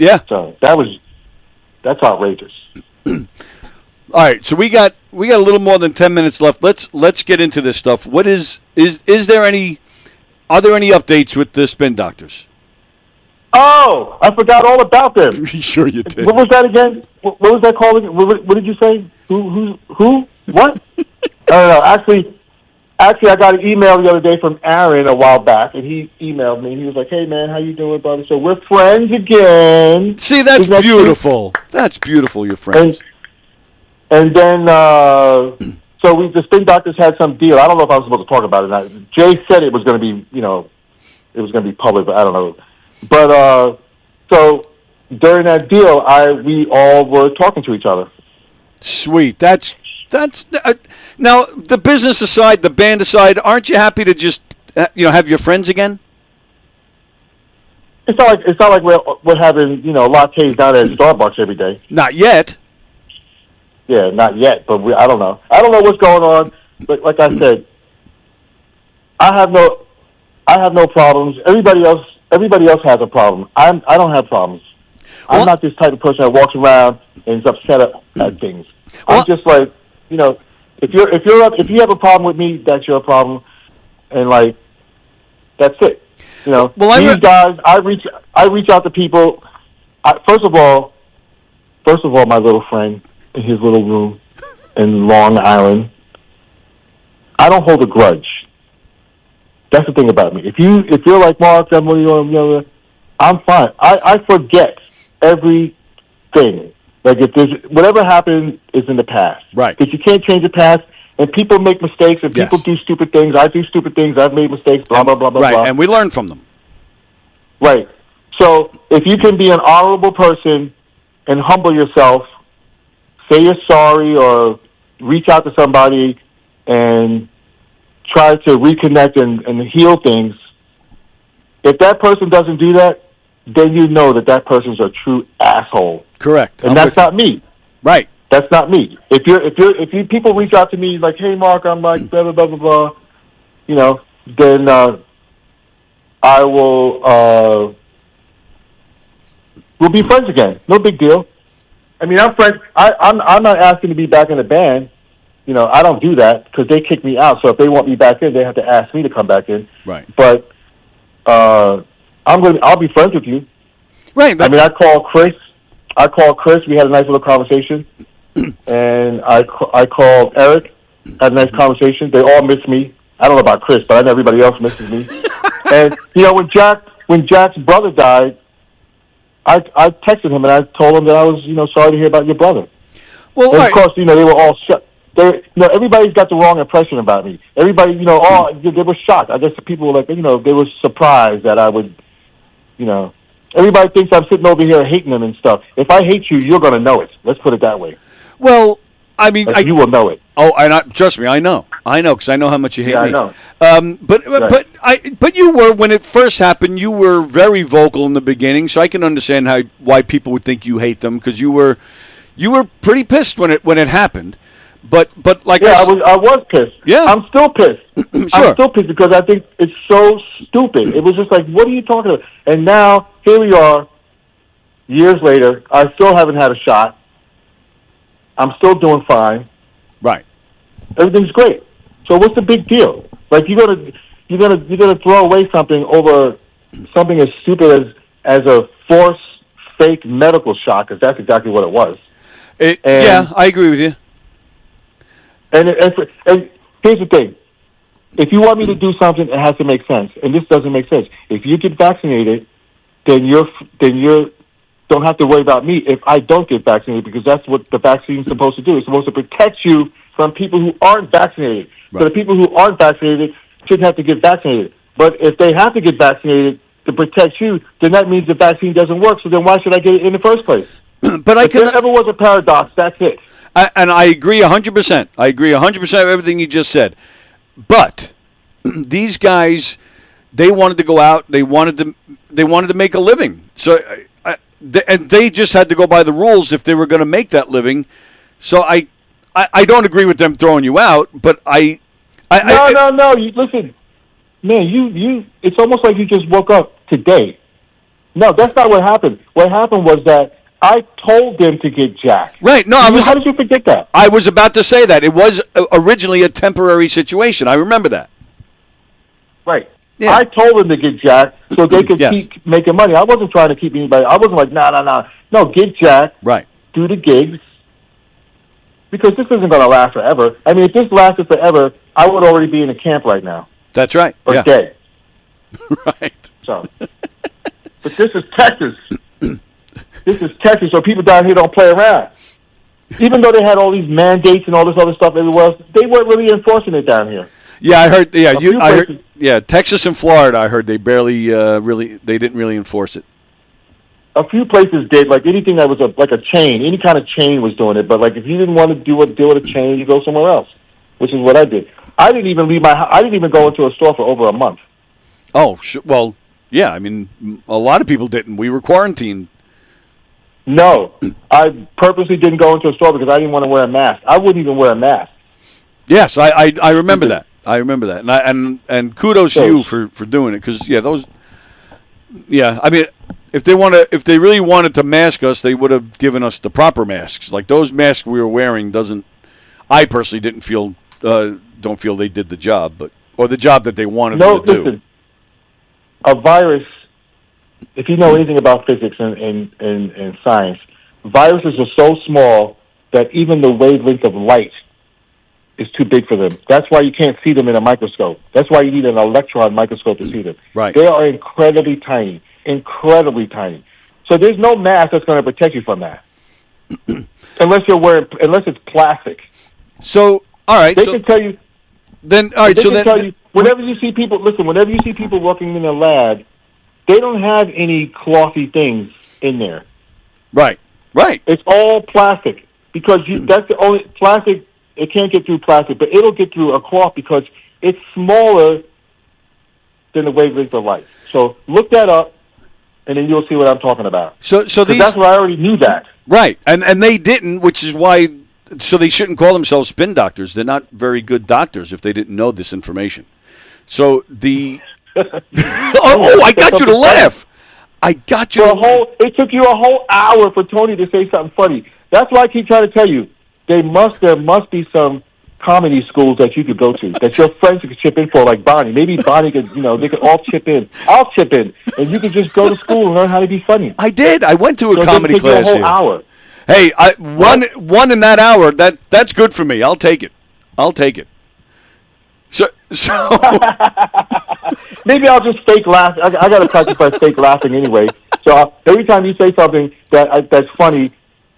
Yeah. So that's outrageous. All right, so we got a little more than 10 minutes left. Let's get into this stuff. What are there any updates with the spin doctors? Oh, I forgot all about them. Sure you did. What was that again? What was that called? What did you say? Who? What? I don't know. Actually, I got an email the other day from Aaron a while back, and he emailed me. He was like, "Hey, man, how you doing, brother?" So we're friends again. See, that's beautiful. That's beautiful. You're friends. And then, the spin doctors had some deal. I don't know if I was supposed to talk about it. Jay said it was going to be, it was going to be public, but I don't know. But so during that deal, we all were talking to each other. Sweet. That's now the business aside, the band aside. Aren't you happy to just have your friends again? It's not like we're having lattes down at Starbucks every day. Not yet. Yeah, not yet. But I don't know. I don't know what's going on. But like I said, I have no problems. Everybody else has a problem. I don't have problems. I'm not this type of person that walks around and is upset at things. I'm just like, if you have a problem with me, that's your problem, and like, that's it. These guys, I reach out to people. First of all, my little friend in his little room in Long Island, I don't hold a grudge. That's the thing about me. If you're like Mark, I'm fine. I forget everything. Like if there's whatever happened is in the past. Right. Because you can't change the past, and people make mistakes, and people do stupid things. I do stupid things. I've made mistakes. Blah blah blah blah. Right, blah. and we learn from them. Right. So if you can be an honorable person and humble yourself, say you're sorry, or reach out to somebody and try to reconnect and heal things. If that person doesn't do that, then you know that person's a true asshole. Correct. And that's not me. Right. That's not me. If people reach out to me like, "Hey, Mark, I'm like blah blah blah blah blah," then I will we'll be friends again. No big deal. I mean, I'm friends. I'm not asking to be back in the band. I don't do that because they kick me out. So if they want me back in, they have to ask me to come back in. Right. But I'll be friends with you. Right. I mean, I called Chris. We had a nice little conversation, and I called Eric. Had a nice conversation. They all miss me. I don't know about Chris, but I know everybody else misses me. And when Jack's brother died, I texted him and I told him that I was sorry to hear about your brother. Well, and of course, they were all shocked. Everybody's got the wrong impression about me. Everybody, they were shocked. I guess the people were like, they were surprised that I would, everybody thinks I'm sitting over here hating them and stuff. If I hate you, you're going to know it. Let's put it that way. Well, I mean, you will know it. Oh, trust me, I know, because I know how much you hate me. I know. But you were, when it first happened, you were very vocal in the beginning, so I can understand why people would think you hate them, because you were pretty pissed when it happened. But like I was pissed. Yeah, I'm still pissed. Sure. I'm still pissed because I think it's so stupid. It was just like, what are you talking about? And now here we are, years later. I still haven't had a shot. I'm still doing fine. Right. Everything's great. So what's the big deal? Like you're gonna throw away something over something as stupid as a forced fake medical shock, because that's exactly what it was. Yeah, I agree with you. And here's the thing: if you want me to do something, it has to make sense. And this doesn't make sense. If you get vaccinated, then you don't have to worry about me if I don't get vaccinated, because that's what the vaccine is supposed to do. It's supposed to protect you from people who aren't vaccinated. Right. So the people who aren't vaccinated shouldn't have to get vaccinated. But if they have to get vaccinated, to protect you, then that means the vaccine doesn't work. So then why should I get it in the first place? But if there ever was a paradox, that's it. And I agree 100%. I agree 100% with everything you just said. But these guys, they wanted to go out. They wanted to make a living. So, and they just had to go by the rules if they were going to make that living. So I don't agree with them throwing you out. But No. Listen, man, you. It's almost like you just woke up today. No, that's not what happened. What happened was that I told them to get jacked. Right. No, how did you forget that? I was about to say that. It was originally a temporary situation. I remember that. Right. Yeah. I told them to get jacked so they could keep making money. I wasn't trying to keep anybody. I wasn't like, nah. No, get jacked. Right. Do the gigs. Because this isn't going to last forever. I mean, if this lasted forever, I would already be in a camp right now. That's right. Or dead. Right. So, but this is Texas. This is Texas, so people down here don't play around. Even though they had all these mandates and all this other stuff everywhere else, they weren't really enforcing it down here. Yeah, I heard. Yeah, I heard. Yeah, Texas and Florida. I heard they barely they didn't really enforce it. A few places did, like anything that was like a chain, any kind of chain was doing it. But like if you didn't want to deal with a chain, you go somewhere else, which is what I did. I didn't even leave I didn't even go into a store for over a month. Oh, well, yeah. I mean, a lot of people didn't. We were quarantined. No, I purposely didn't go into a store because I didn't want to wear a mask. I wouldn't even wear a mask. Yes, I remember that. I remember that, and kudos to you for doing it because I mean, if they really wanted to mask us, they would have given us the proper masks. Like those masks we were wearing I personally don't feel they did the job, or the job that they wanted them to do. A virus. If you know anything about physics and science, viruses are so small that even the wavelength of light is too big for them. That's why you can't see them in a microscope. That's why you need an electron microscope to see them. Right. They are incredibly tiny. So there's no mask that's going to protect you from that, unless it's plastic. So all right, they can tell you. Then all right, they so can tell you whenever you see people. Listen, whenever you see people working in a lab, they don't have any clothy things in there. Right. It's all plastic because that's the only plastic. It can't get through plastic, but it'll get through a cloth because it's smaller than the wavelength of light. So look that up, and then you'll see what I'm talking about. So that's why I already knew that. Right, and they didn't, which is why. So they shouldn't call themselves spin doctors. They're not very good doctors if they didn't know this information. So the I got you to laugh. I got you. It took you a whole hour for Tony to say something funny. That's why I keep trying to tell you. There must be some comedy schools that you could go to that your friends could chip in for, like Bonnie. Maybe Bonnie could, they could all chip in. I'll chip in, and you could just go to school and learn how to be funny. I did. I went to a comedy class you a whole here. Hour. Hey, one in that hour. That's good for me. I'll take it. So maybe I'll just fake laugh. I got to practice my fake laughing anyway. So every time you say something that's funny,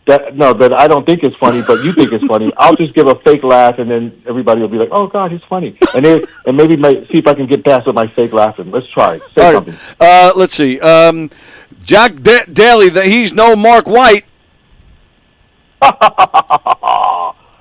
that I don't think is funny, but you think it's funny, I'll just give a fake laugh, and then everybody will be like, "Oh God, he's funny," and maybe see if I can get past with my fake laughing. Let's try it. Say something. Let's see. Jack Daly, he's no Mark White.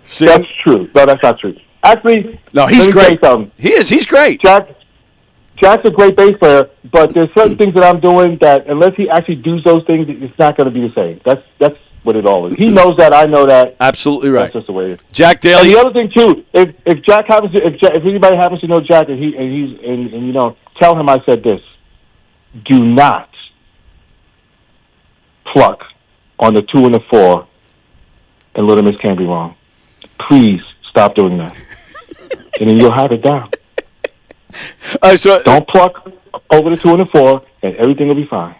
See? That's true. No, that's not true. Actually, no, he's great. He is. He's great. Jack's a great bass player, but there's certain things that I'm doing that unless he actually does those things, it's not going to be the same. That's what it all is. He knows that. I know that. Absolutely right. That's just the way it is. Jack Daly. And the other thing too, if anybody happens to know Jack and tell him I said this: do not pluck on the 2 and the 4 and Little Miss Can't Be Wrong. Please stop doing that, and then you'll have it down. So don't pluck over the 2 and the 4, and everything will be fine.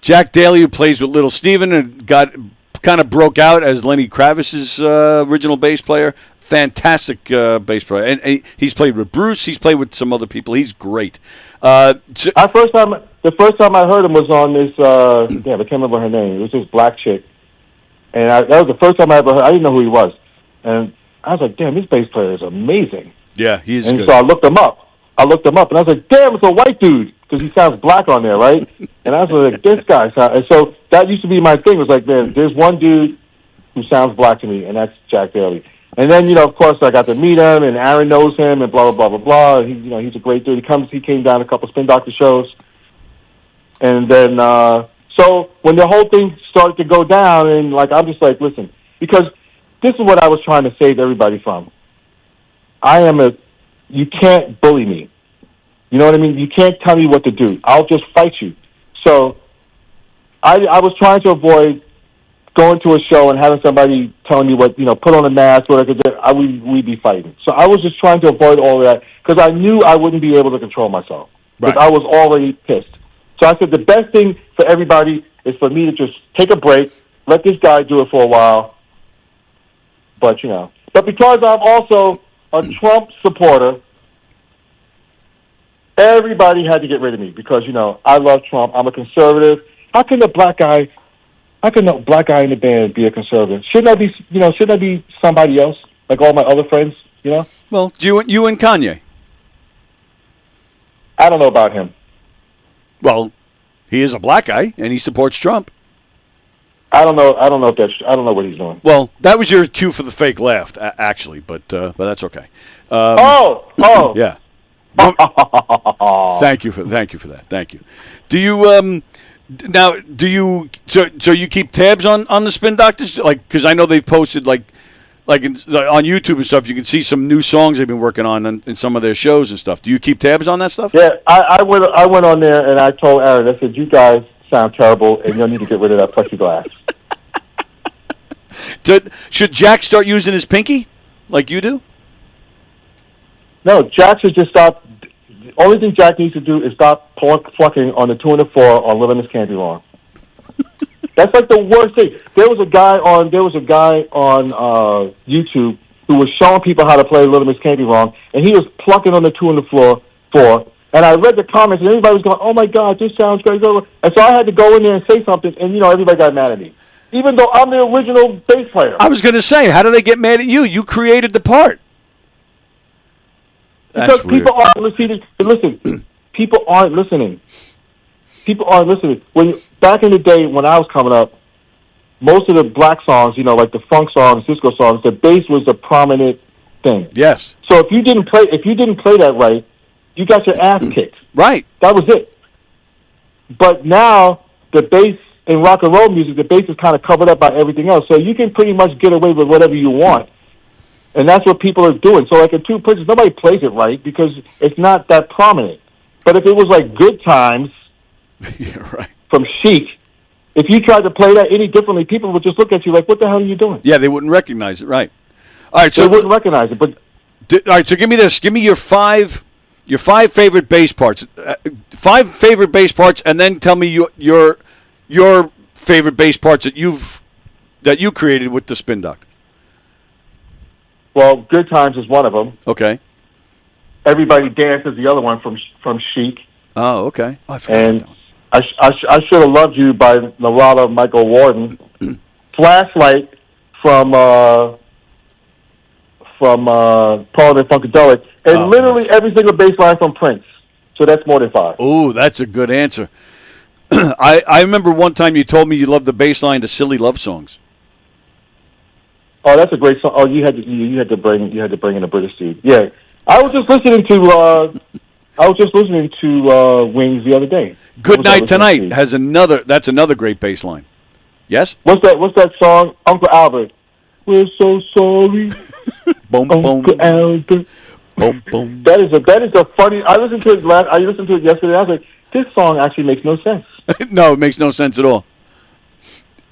Jack Daly, who plays with Little Steven and kind of broke out as Lenny Kravitz's original bass player. Fantastic bass player, and he's played with Bruce. He's played with some other people. He's great. The first time I heard him was on this. I can't remember her name. It was this black chick, and that was the first time I ever heard. I didn't know who he was, and I was like, "Damn, this bass player is amazing." Yeah, he's good. And so I looked him up, and I was like, "Damn, it's a white dude." because he sounds black on there, right? And I was like, this guy sounds... And so that used to be my thing. It was like, man, there's one dude who sounds black to me, and that's Jack Daly. And then, of course, I got to meet him, and Aaron knows him, and blah, blah, blah, blah, blah. He's a great dude. He came down a couple Spin Doctor shows. And then, so when the whole thing started to go down, and, I'm just like, listen, because this is what I was trying to save everybody from. You can't bully me. You know what I mean? You can't tell me what to do. I'll just fight you. So I was trying to avoid going to a show and having somebody telling me what, put on a mask, whatever, we'd be fighting. So I was just trying to avoid all of that because I knew I wouldn't be able to control myself because I was already pissed. So I said the best thing for everybody is for me to just take a break, let this guy do it for a while. But, But because I'm also a Trump supporter, everybody had to get rid of me because, I love Trump. I'm a conservative. How can the black guy in the band be a conservative? Shouldn't I be somebody else, like all my other friends, Well, you and Kanye. I don't know about him. Well, he is a black guy, and he supports Trump. I don't know what he's doing. Well, that was your cue for the fake laugh, actually, but that's okay. Yeah. Thank you for that. Thank you. Do you so you keep tabs on the Spin Doctors? Because I know they've posted on YouTube and stuff. You can see some new songs they've been working on in some of their shows and stuff. Do you keep tabs on that stuff? Yeah, I went on there and I told Aaron. I said, "You guys sound terrible, and you'll need to get rid of that plexiglass." Should Jack start using his pinky like you do? No, Jack should just stop. The only thing Jack needs to do is stop plucking on the 2 and the 4 on Little Miss Can't Be Wrong. That's like the worst thing. There was a guy on YouTube who was showing people how to play Little Miss Can't Be Wrong, and he was plucking on the 2 and the 4. And I read the comments, and everybody was going, "Oh my God, this sounds great!" And so I had to go in there and say something, and everybody got mad at me, even though I'm the original bass player. I was going to say, how do they get mad at you? You created the part. Because people aren't listening. Listen, people aren't listening. People aren't listening. Back in the day when I was coming up, most of the black songs, like the funk songs, disco songs, the bass was a prominent thing. Yes. So if you didn't play that right, you got your ass kicked. Right. That was it. But now the bass in rock and roll music, the bass is kind of covered up by everything else, so you can pretty much get away with whatever you want. And that's what people are doing. So like in Two Princes, nobody plays it right because it's not that prominent. But if it was like Good Times from Chic, if you tried to play that any differently, people would just look at you like, what the hell are you doing? Yeah, they wouldn't recognize it, right. All right, so they wouldn't recognize it. But all right, so give me this. Give me your five favorite bass parts. 5 favorite bass parts, and then tell me your favorite bass parts that you created with the Spin Doctor. Well, Good Times is one of them. Okay. Everybody Dance is the other one from Chic. Oh, okay. Oh, I forgot and that one. I Should Have Loved You by Narada Michael Warden. Flashlight from Paul and Funkadelic. And literally every single bass line from Prince. So that's more than 5. Oh, that's a good answer. I remember one time you told me you loved the bass line to Silly Love Songs. Oh, that's a great song. Oh, you had to bring in a British dude. Yeah, I was just listening to Wings the other day. Good Night Tonight has another great bass line. Yes. What's that song? Uncle Albert. We're so sorry. Boom, Uncle boom. Albert. Boom, boom. That is a funny. I listened to it yesterday. I was like, this song actually makes no sense. No, it makes no sense at all.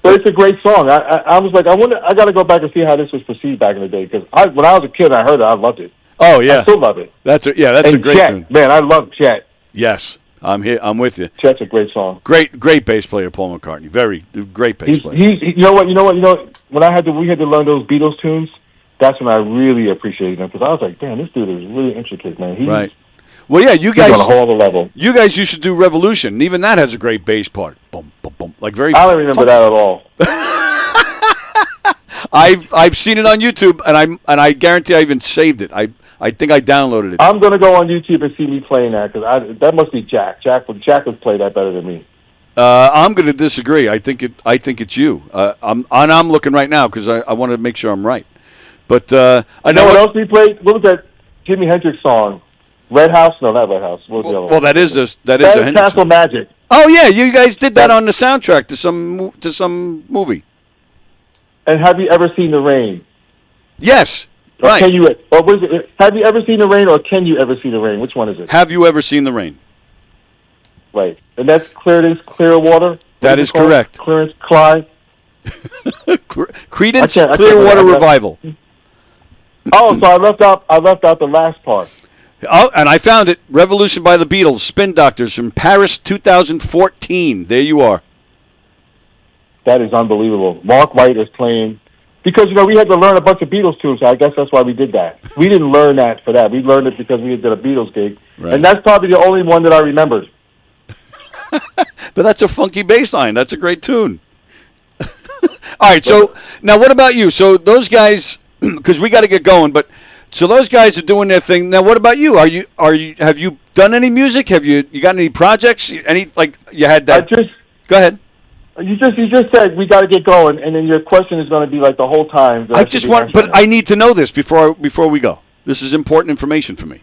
But it's a great song. I was like, I got to go back and see how this was perceived back in the day because when I was a kid, I heard it. I loved it. Oh yeah, I still love it. That's a great Jet, tune. Man, I love Jet. Yes, I'm here. I'm with you. Jet's a great song. Great bass player, Paul McCartney. Very great bass player. You know what? When we had to learn those Beatles tunes, that's when I really appreciated them because I was like, damn, this dude is really intricate, man. Right. Well, yeah, you guys on a whole other level. You guys used to do Revolution. And even that has a great bass part. Boom, boom, boom. Like very. I don't remember that at all. I've seen it on YouTube, and I guarantee I even saved it. I think I downloaded it. I'm gonna go on YouTube and see me playing that because that must be Jack. Jack would play that better than me. I'm going to disagree. I think it's you. I'm looking right now because I want to make sure I'm right. But I know what else we played. What was that Jimi Hendrix song? Red House? No, not Red House. What was the other one? That is a Hendrix Castle song. Magic. Oh yeah, you guys did that on the soundtrack to some movie. And Have You Ever Seen the Rain? Yes. Or right. Can you? Or was it? Have you ever seen the rain, or Can You Ever See the Rain? Which one is it? Have you ever seen the rain? Right, and that's Clearwater. That is correct. Clarence Clyde. Creedence Clearwater Revival. Oh, so I left out the last part. Oh, and I found it. Revolution by the Beatles, Spin Doctors from Paris 2014. There you are. That is unbelievable. Mark White is playing. Because, we had to learn a bunch of Beatles tunes, so I guess that's why we did that. We didn't learn that for that. We learned it because we did a Beatles gig. Right. And that's probably the only one that I remembered. But that's a funky bass line. That's a great tune. All right, so now what about you? So those guys, because we got to get going, but so those guys are doing their thing. Now what about you? Have you done any music? Have you got any projects? Any, like, you had that? Go ahead. You just said we got to get going, and then your question is going to be like the whole time. But I need to know this before we go. This is important information for me.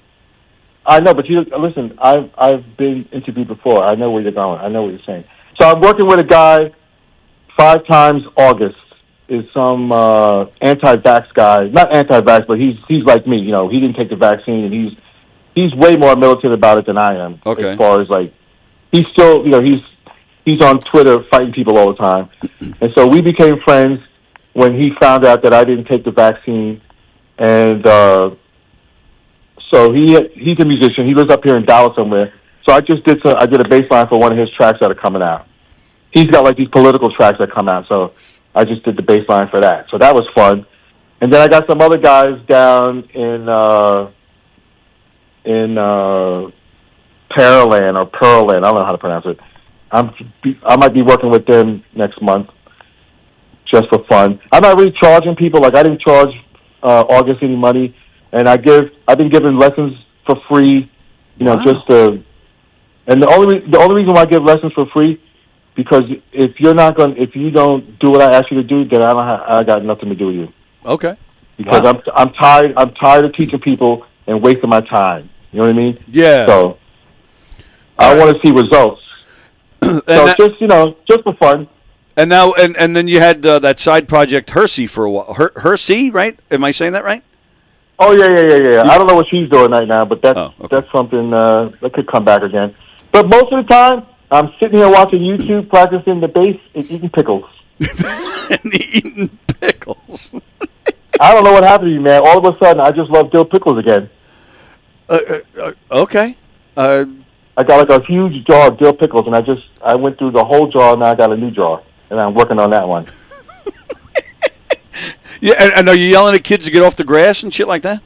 I know, but listen. I've been interviewed before. I know where you're going. I know what you're saying. So I'm working with a guy. 5 times August is some anti-vax guy. Not anti-vax, but he's like me. He didn't take the vaccine, and he's way more militant about it than I am. Okay. As far as like, he's still he's on Twitter fighting people all the time, and so we became friends when he found out that I didn't take the vaccine, and so he's a musician. He lives up here in Dallas somewhere. So I did a bass line for one of his tracks that are coming out. He's got like these political tracks that come out, so I just did the bass line for that. So that was fun. And then I got some other guys down in Pearland or Pearland. I don't know how to pronounce it. I might be working with them next month just for fun. I'm not really charging people. Like, I didn't charge August any money, and I've been giving lessons for free. Wow. And the only reason why I give lessons for free, because if you don't do what I ask you to do, then I got nothing to do with you. Okay. Because I'm tired of teaching people and wasting my time. You know what I mean? Yeah. So I want to see results. Just for fun. And now, and then you had that side project Hersey for a while. Hersey, right? Am I saying that right? Oh yeah. I don't know what she's doing right now, but that's something that could come back again. But most of the time, I'm sitting here watching YouTube, practicing the bass, and eating pickles. Eating pickles. I don't know what happened to you, man. All of a sudden, I just love dill pickles again. Okay. I got like a huge jar of dill pickles, and I went through the whole jar, and now I got a new jar, and I'm working on that one. Yeah, and are you yelling at kids to get off the grass and shit like that?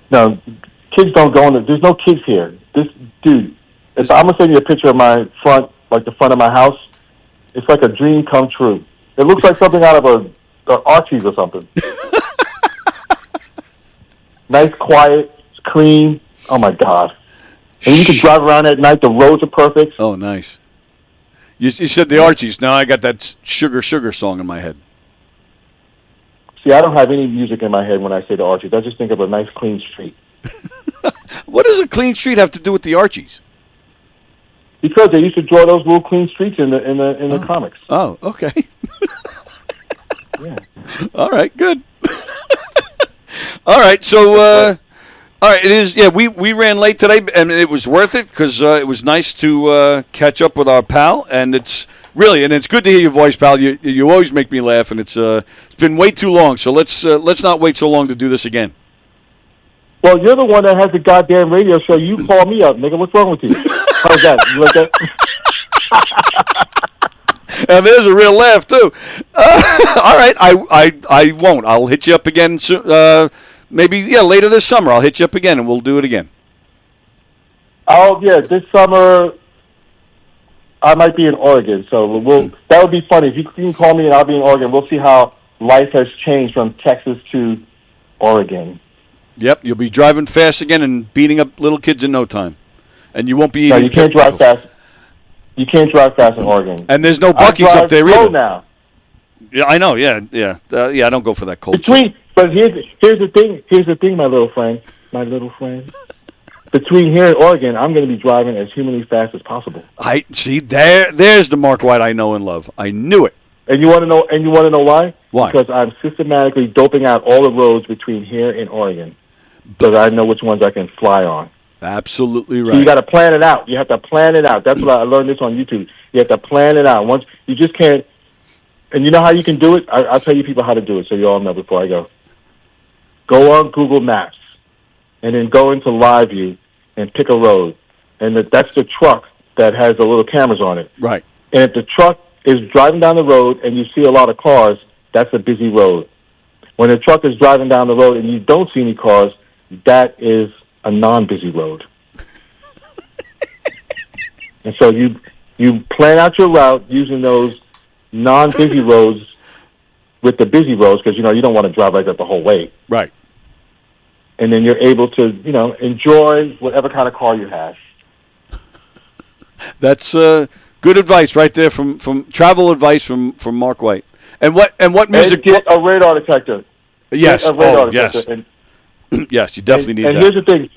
No, kids don't go in. There's no kids here. I'm gonna send you a picture of my front, like the front of my house. It's like a dream come true. It looks like something out of a Archie's or something. Nice, quiet, clean. Oh my God! And you can drive around at night. The roads are perfect. Oh, nice. You said the Archies. Now I got that Sugar song in my head. See, I don't have any music in my head when I say the Archies. I just think of a nice, clean street. What does a clean street have to do with the Archies? Because they used to draw those little clean streets in the comics. Oh, okay. Yeah. All right, good. All right, so all right, it is. Yeah, we ran late today, and it was worth it because it was nice to catch up with our pal, and it's good to hear your voice, pal. You always make me laugh, and it's been way too long. So let's not wait so long to do this again. Well, you're the one that has the goddamn radio show. You call me up, nigga. What's wrong with you? How's that? You like that? And there's a real laugh too. All right, I won't. I'll hit you up again soon. Maybe later this summer. I'll hit you up again, and we'll do it again. Oh yeah, this summer I might be in Oregon, so that would be funny if you can call me and I'll be in Oregon. We'll see how life has changed from Texas to Oregon. Yep, you'll be driving fast again and beating up little kids in no time. And you won't be eating. No, you can't drive fast. You can't drive fast in Oregon. And there's no Buc-ee's up there slow either. Now. Yeah, I know. Yeah. I don't go for that cold. But here's the thing. Here's the thing, my little friend. Between here and Oregon, I'm going to be driving as humanly fast as possible. I see. There's the Mark White I know and love. I knew it. And you want to know? And you want to know why? Why? Because I'm systematically doping out all the roads between here and Oregon, because I know which ones I can fly on. Absolutely right. So you got to plan it out. You have to plan it out. That's what I learned this on YouTube. You have to plan it out. Once you just can't. And you know how you can do it? I'll tell you people how to do it so you all know before I go. Go on Google Maps and then go into Live View and pick a road. And that's the truck that has the little cameras on it. Right. And if the truck is driving down the road and you see a lot of cars, that's a busy road. When the truck is driving down the road and you don't see any cars, that is a non-busy road. And so you plan out your route using those non-busy roads with the busy roads, because you don't want to drive like that the whole way. Right. And then you're able to enjoy whatever kind of car you have. That's good advice right there from travel advice from Mark White. And what music? And get a radar detector. Yes. Get a radar yes. detector. Yes, you definitely need that. And here's the thing.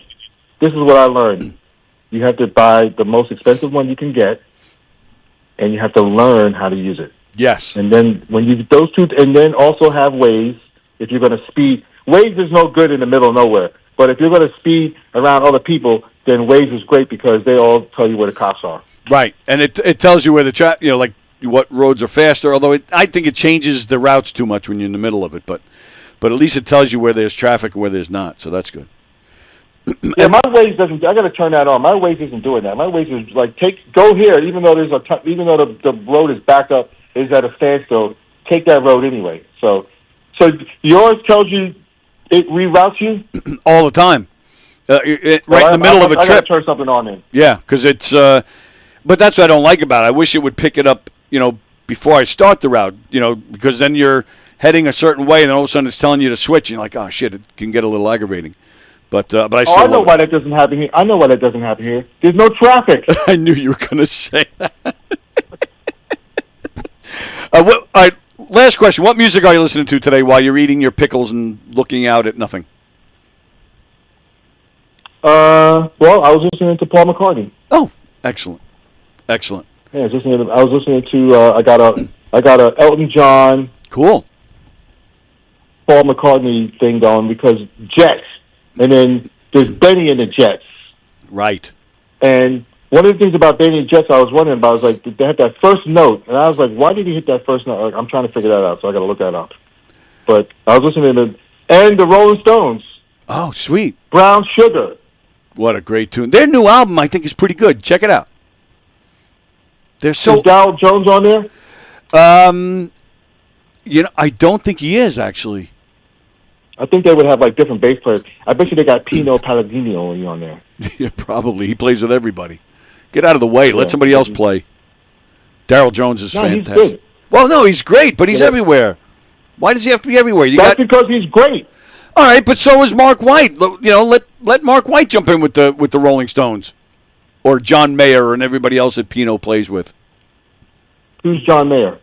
This is what I learned. You have to buy the most expensive one you can get, and you have to learn how to use it. Yes. And then when you those two, and then also have Waze if you're going to speed. Waze is no good in the middle of nowhere. But if you're going to speed around other people, then Waze is great because they all tell you where the cops are. Right, and it tells you where the like what roads are faster. Although I think it changes the routes too much when you're in the middle of it. But at least it tells you where there's traffic and where there's not. So that's good. Yeah, my Waze doesn't. I got to turn that on. My Waze isn't doing that. My Waze is like go here, even though even though the road is backed up, is at a standstill. Take that road anyway. So yours tells you it reroutes you all the time, right in the middle of a trip. I got to turn something on then. Yeah, because it's. But that's what I don't like about it. I wish it would pick it up, before I start the route, because then you're heading a certain way, and then all of a sudden it's telling you to switch, and you're like, oh shit, it can get a little aggravating. But I still. I know why that doesn't happen here. I know why that doesn't happen here. There's no traffic. I knew you were going to say that. All right, last question. What music are you listening to today while you're eating your pickles and looking out at nothing? Well, I was listening to Paul McCartney. Oh, excellent. Excellent. Yeah, I was listening to I got a Elton John, cool, Paul McCartney thing going because Jets, and then there's Benny and the Jets. Right. And one of the things about Benny and Jets I was wondering about was like they had that first note, and I was like, why did he hit that first note? Like, I'm trying to figure that out, so I got to look that up. But I was listening to the Rolling Stones. Oh, sweet. Brown Sugar. What a great tune. Their new album, I think, is pretty good. Check it out. They're so. Is Darryl Jones on there? I don't think he is actually. I think they would have like different bass players. I bet you they got Pino Palladino on there. Yeah, probably. He plays with everybody. Get out of the way. Let somebody else play. Darryl Jones is fantastic. He's good. Well, no, he's great, but he's everywhere. Why does he have to be everywhere? Because he's great. All right, but so is Mark White. Let Mark White jump in with the Rolling Stones, or John Mayer and everybody else that Pino plays with. Who's John Mayer?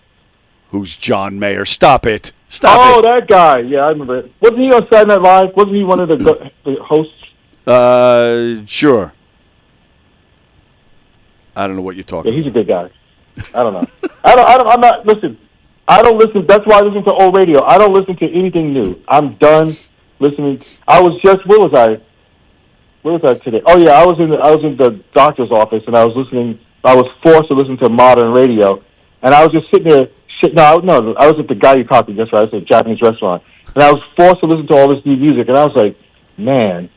Who's John Mayer? Stop it! Oh, that guy. Yeah, I remember it. Wasn't he on Saturday Night Live? Wasn't he one of the hosts? Sure. I don't know what you're talking. Yeah, he's a good guy. I don't know. I'm not. Listen. I don't listen. That's why I listen to old radio. I don't listen to anything new. I'm done listening. I was just. Where was I? Where was I today? Oh yeah, I was in the doctor's office and I was listening. I was forced to listen to modern radio, and I was just sitting there. I was at the Gayukaki, that's right. It's a Japanese restaurant, and I was forced to listen to all this new music, and I was like, man,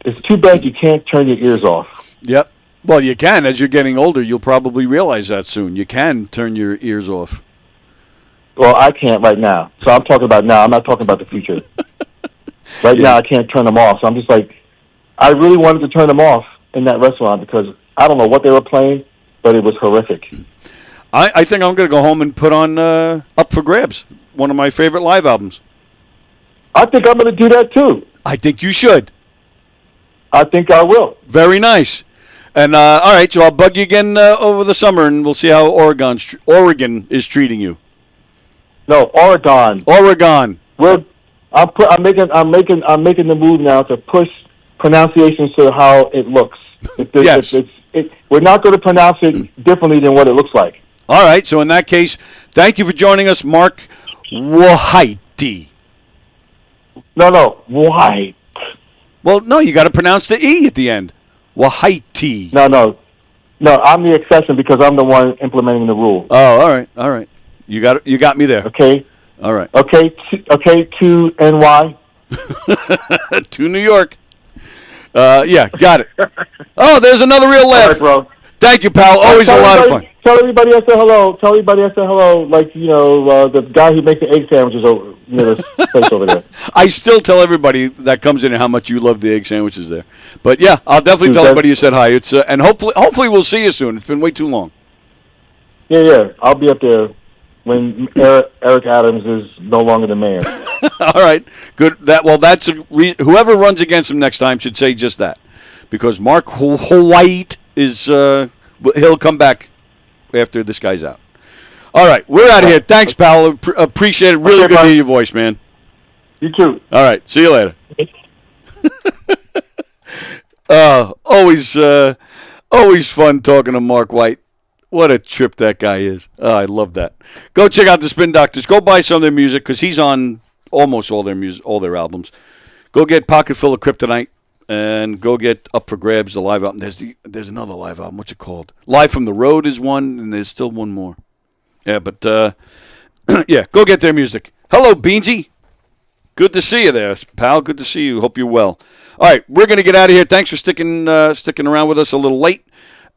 it's too bad you can't turn your ears off. Yep. Well, you can. As you're getting older, you'll probably realize that soon. You can turn your ears off. Well, I can't right now. So I'm talking about now. I'm not talking about the future. Right now, I can't turn them off. So I'm just like, I really wanted to turn them off in that restaurant because I don't know what they were playing, but it was horrific. I think I'm going to go home and put on Up for Grabs, one of my favorite live albums. I think I'm going to do that too. I think you should. I think I will. Very nice. And all right, so I'll bug you again over the summer, and we'll see how Oregon is treating you. No, Oregon. Oregon. I'm making the move now to push pronunciations to how it looks. Yes. We're not going to pronounce it differently than what it looks like. All right, so in that case, thank you for joining us, Mark Wahaiti. No, White. Well, no, you got to pronounce the E at the end. Wahaiti. No, I'm the exception because I'm the one implementing the rule. Oh, all right. You got me there. Okay. All right. Okay, to NY. To New York. Yeah, got it. Oh, there's another real laugh. All right, bro. Thank you, pal. Always a lot of fun. Tell everybody I said hello. Like, the guy who makes the egg sandwiches over near the place over there. I still tell everybody that comes in how much you love the egg sandwiches there. But yeah, I'll definitely tell everybody you said hi. It's and hopefully we'll see you soon. It's been way too long. Yeah. I'll be up there when Eric Adams is no longer the mayor. All right, good. That's whoever runs against him next time should say just that, because Mark White is he'll come back after this guy's out. All right, we're out of here. Thanks, pal. Appreciate it. Really good to hear your voice, man. You too. All right, see you later. Always fun talking to Mark White. What a trip that guy is. Oh, I love that. Go check out the Spin Doctors. Go buy some of their music because he's on almost all their albums. Go get Pocket Full of Kryptonite and go get Up for Grabs, the live album. There's another live album. What's it called? Live from the Road is one, and there's still one more. Yeah, but yeah, go get their music. Hello, Beansy. Good to see you there, pal. Good to see you. Hope you're well. All right, we're going to get out of here. Thanks for sticking around with us a little late.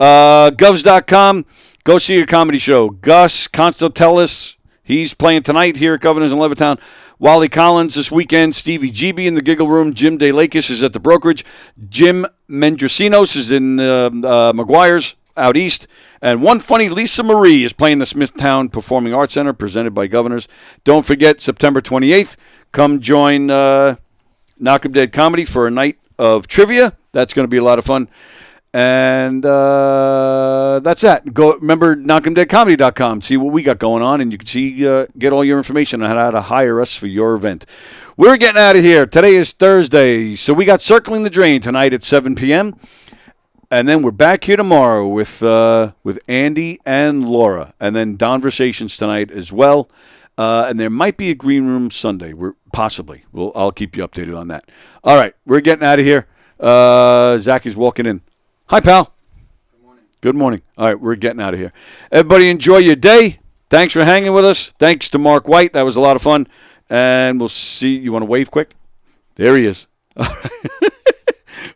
Govs.com. Go see a comedy show. Gus Constantellus, he's playing tonight here at Governors in Levittown. Wally Collins this weekend. Stevie GB in the Giggle Room. Jim DeLakis is at the Brokerage. Jim Mendricinos is in McGuire's out east. And One Funny Lisa Marie is playing the Smithtown Performing Arts Center, presented by Governors. Don't forget, September 28th, come join Knockem Dead Comedy for a night of trivia. That's going to be a lot of fun. And that's that. Go remember KnockemDeadComedy.com. See what we got going on, and you can see get all your information on how to hire us for your event. We're getting out of here. Today is Thursday, so we got Circling the Drain tonight at 7 p.m. And then we're back here tomorrow with Andy and Laura, and then Donversations tonight as well. And there might be a Green Room Sunday. Possibly. I'll keep you updated on that. All right, we're getting out of here. Zach is walking in. Hi, pal. Good morning. All right, we're getting out of here. Everybody enjoy your day. Thanks for hanging with us. Thanks to Mark White. That was a lot of fun. And we'll see. You want to wave quick? There he is.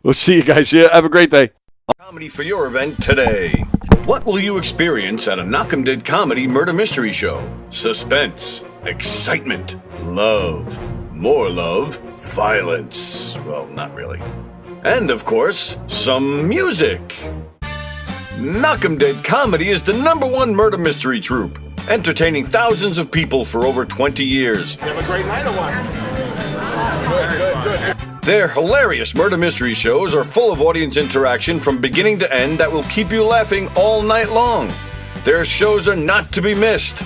We'll see you guys here. Have a great day. Comedy for your event today. What will you experience at a Knockem Dead Comedy murder mystery show? Suspense, excitement, love, more love, violence. Well, not really. And, of course, some music. Knockem Dead Comedy is the #1 murder mystery troupe, entertaining thousands of people for over 20 years. You have a great night or what? Good. Their hilarious murder mystery shows are full of audience interaction from beginning to end that will keep you laughing all night long. Their shows are not to be missed.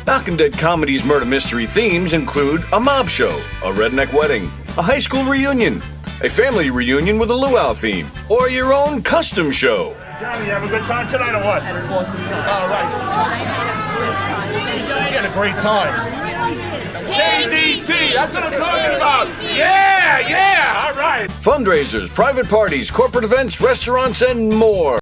Knockem Dead Comedy's murder mystery themes include a mob show, a redneck wedding, a high school reunion, a family reunion with a luau theme, or your own custom show. Johnny, you have a good time tonight or what? Had an awesome time. All right. She had a great time. KDC, that's what I'm talking about. Yeah, all right. Fundraisers, private parties, corporate events, restaurants, and more.